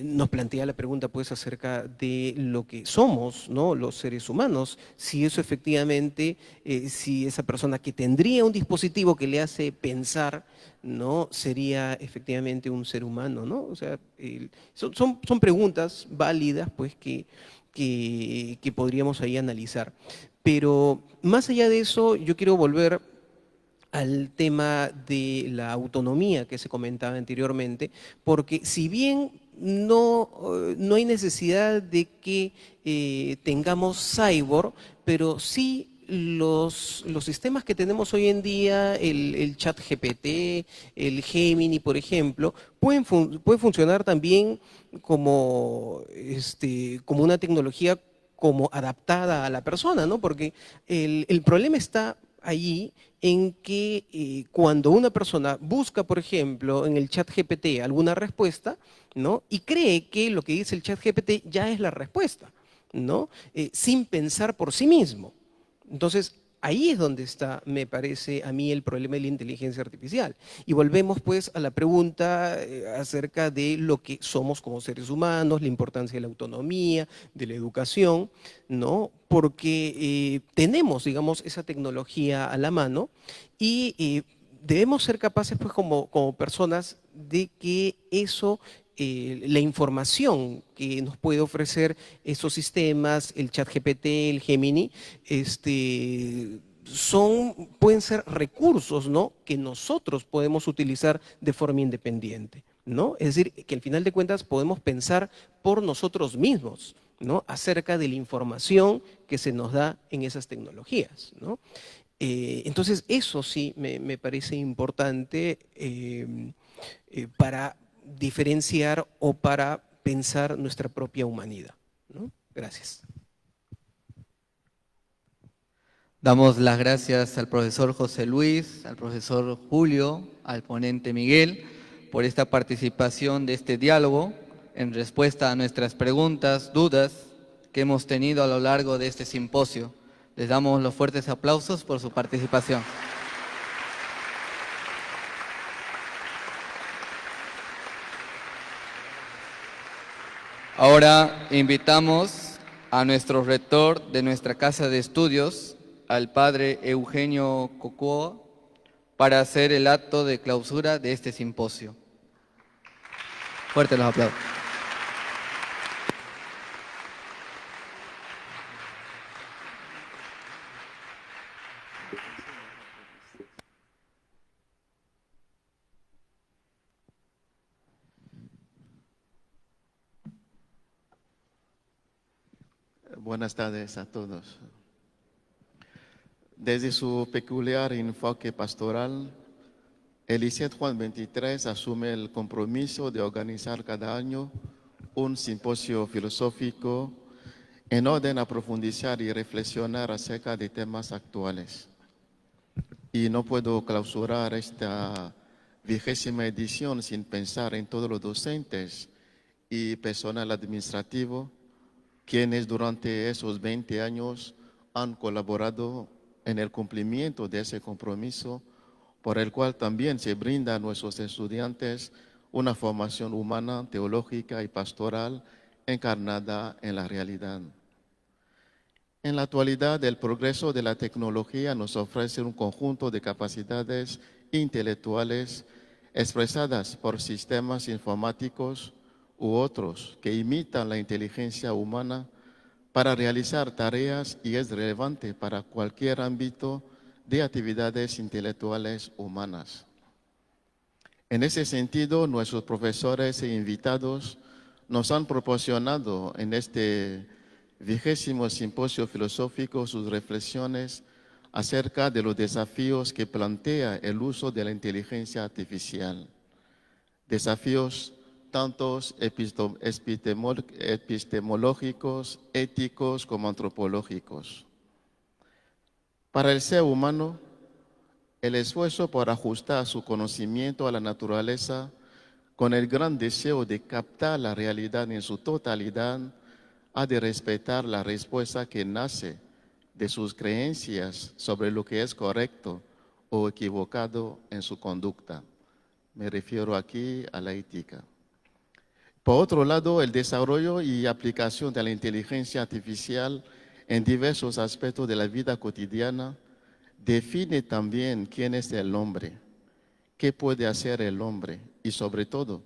nos plantea la pregunta pues acerca de lo que somos, ¿no? Los seres humanos, si eso efectivamente, si esa persona que tendría un dispositivo que le hace pensar, ¿no? Sería efectivamente un ser humano, ¿no? O sea, son preguntas válidas pues que podríamos ahí analizar. Pero más allá de eso, yo quiero volver al tema de la autonomía que se comentaba anteriormente, porque si bien no hay necesidad de que tengamos cyborg, pero sí los sistemas que tenemos hoy en día, el chat GPT, el Gemini, por ejemplo, pueden funcionar también como una tecnología como adaptada a la persona, ¿no? Porque el problema está allí en que cuando una persona busca, por ejemplo, en el chat GPT alguna respuesta, ¿no? Y cree que lo que dice el chat GPT ya es la respuesta, ¿no? Sin pensar por sí mismo. Entonces, Ahí es donde está, me parece a mí, el problema de la inteligencia artificial. Y volvemos pues a la pregunta acerca de lo que somos como seres humanos, la importancia de la autonomía, de la educación, ¿no? Porque tenemos, digamos, esa tecnología a la mano y debemos ser capaces pues como personas de que eso la información que nos puede ofrecer esos sistemas, el ChatGPT, el Gemini, pueden ser recursos, ¿no?, que nosotros podemos utilizar de forma independiente, ¿no? Es decir, que al final de cuentas podemos pensar por nosotros mismos, ¿no?, acerca de la información que se nos da en esas tecnologías, ¿no? Entonces, eso sí me parece importante para diferenciar o para pensar nuestra propia humanidad, ¿no? Gracias. Damos las gracias al profesor José Luis, al profesor Julio, al ponente Miguel, por esta participación de este diálogo en respuesta a nuestras preguntas, dudas que hemos tenido a lo largo de este simposio. Les damos los fuertes aplausos por su participación. Ahora invitamos a nuestro rector de nuestra casa de estudios, al padre Eugenio Cocoa, para hacer el acto de clausura de este simposio. Fuertes los aplausos. Buenas tardes a todos. Desde su peculiar enfoque pastoral, el ICET Juan 23 asume el compromiso de organizar cada año un simposio filosófico en orden a profundizar y reflexionar acerca de temas actuales. Y no puedo clausurar esta 20ª edición sin pensar en todos los docentes y personal administrativo quienes durante esos 20 años han colaborado en el cumplimiento de ese compromiso, por el cual también se brinda a nuestros estudiantes una formación humana, teológica y pastoral encarnada en la realidad. En la actualidad, el progreso de la tecnología nos ofrece un conjunto de capacidades intelectuales expresadas por sistemas informáticos u otros que imitan la inteligencia humana para realizar tareas y es relevante para cualquier ámbito de actividades intelectuales humanas. En ese sentido, nuestros profesores e invitados nos han proporcionado en este 20º simposio filosófico sus reflexiones acerca de los desafíos que plantea el uso de la inteligencia artificial. Desafíos tantos epistemológicos, éticos como antropológicos. Para el ser humano, el esfuerzo por ajustar su conocimiento a la naturaleza con el gran deseo de captar la realidad en su totalidad, ha de respetar la respuesta que nace de sus creencias sobre lo que es correcto o equivocado en su conducta. Me refiero aquí a la ética. Por otro lado, el desarrollo y aplicación de la inteligencia artificial en diversos aspectos de la vida cotidiana define también quién es el hombre, qué puede hacer el hombre y sobre todo,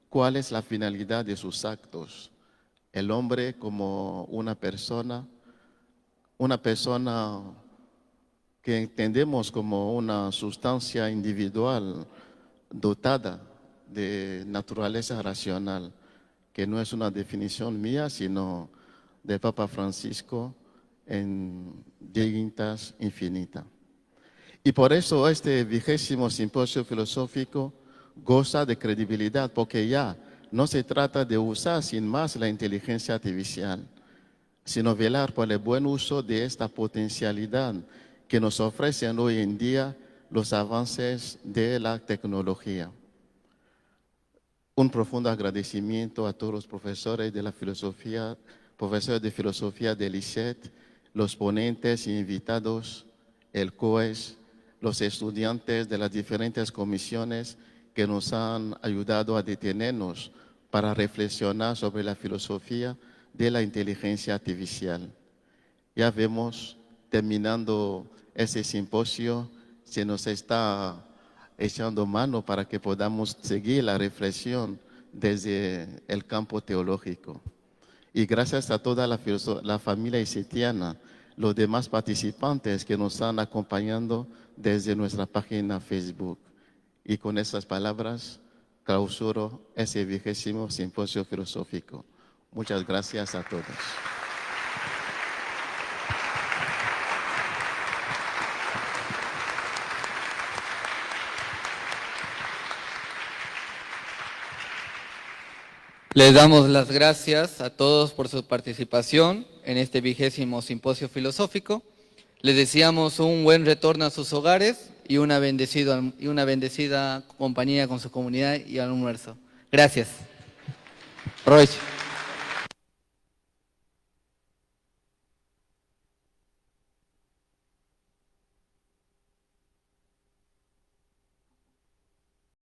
cuál es la finalidad de sus actos. El hombre como una persona que entendemos como una sustancia individual dotada de naturaleza racional, que no es una definición mía, sino del Papa Francisco en Dignitas Infinita. Y por eso este 20º simposio filosófico goza de credibilidad, porque ya no se trata de usar sin más la inteligencia artificial, sino velar por el buen uso de esta potencialidad que nos ofrecen hoy en día los avances de la tecnología. Un profundo agradecimiento a todos los profesores de filosofía del ICET, los ponentes e invitados el COES, los estudiantes de las diferentes comisiones que nos han ayudado a detenernos para reflexionar sobre la filosofía de la inteligencia artificial. Ya vemos, terminando ese simposio, se nos está echando mano para que podamos seguir la reflexión desde el campo teológico. Y gracias a toda la familia isetiana, los demás participantes que nos están acompañando desde nuestra página Facebook. Y con estas palabras clausuro ese 20º simposio filosófico. Muchas gracias a todos. Les damos las gracias a todos por su participación en este 20º simposio filosófico. Les deseamos un buen retorno a sus hogares y una bendecida compañía con su comunidad y almuerzo. Gracias. Roy.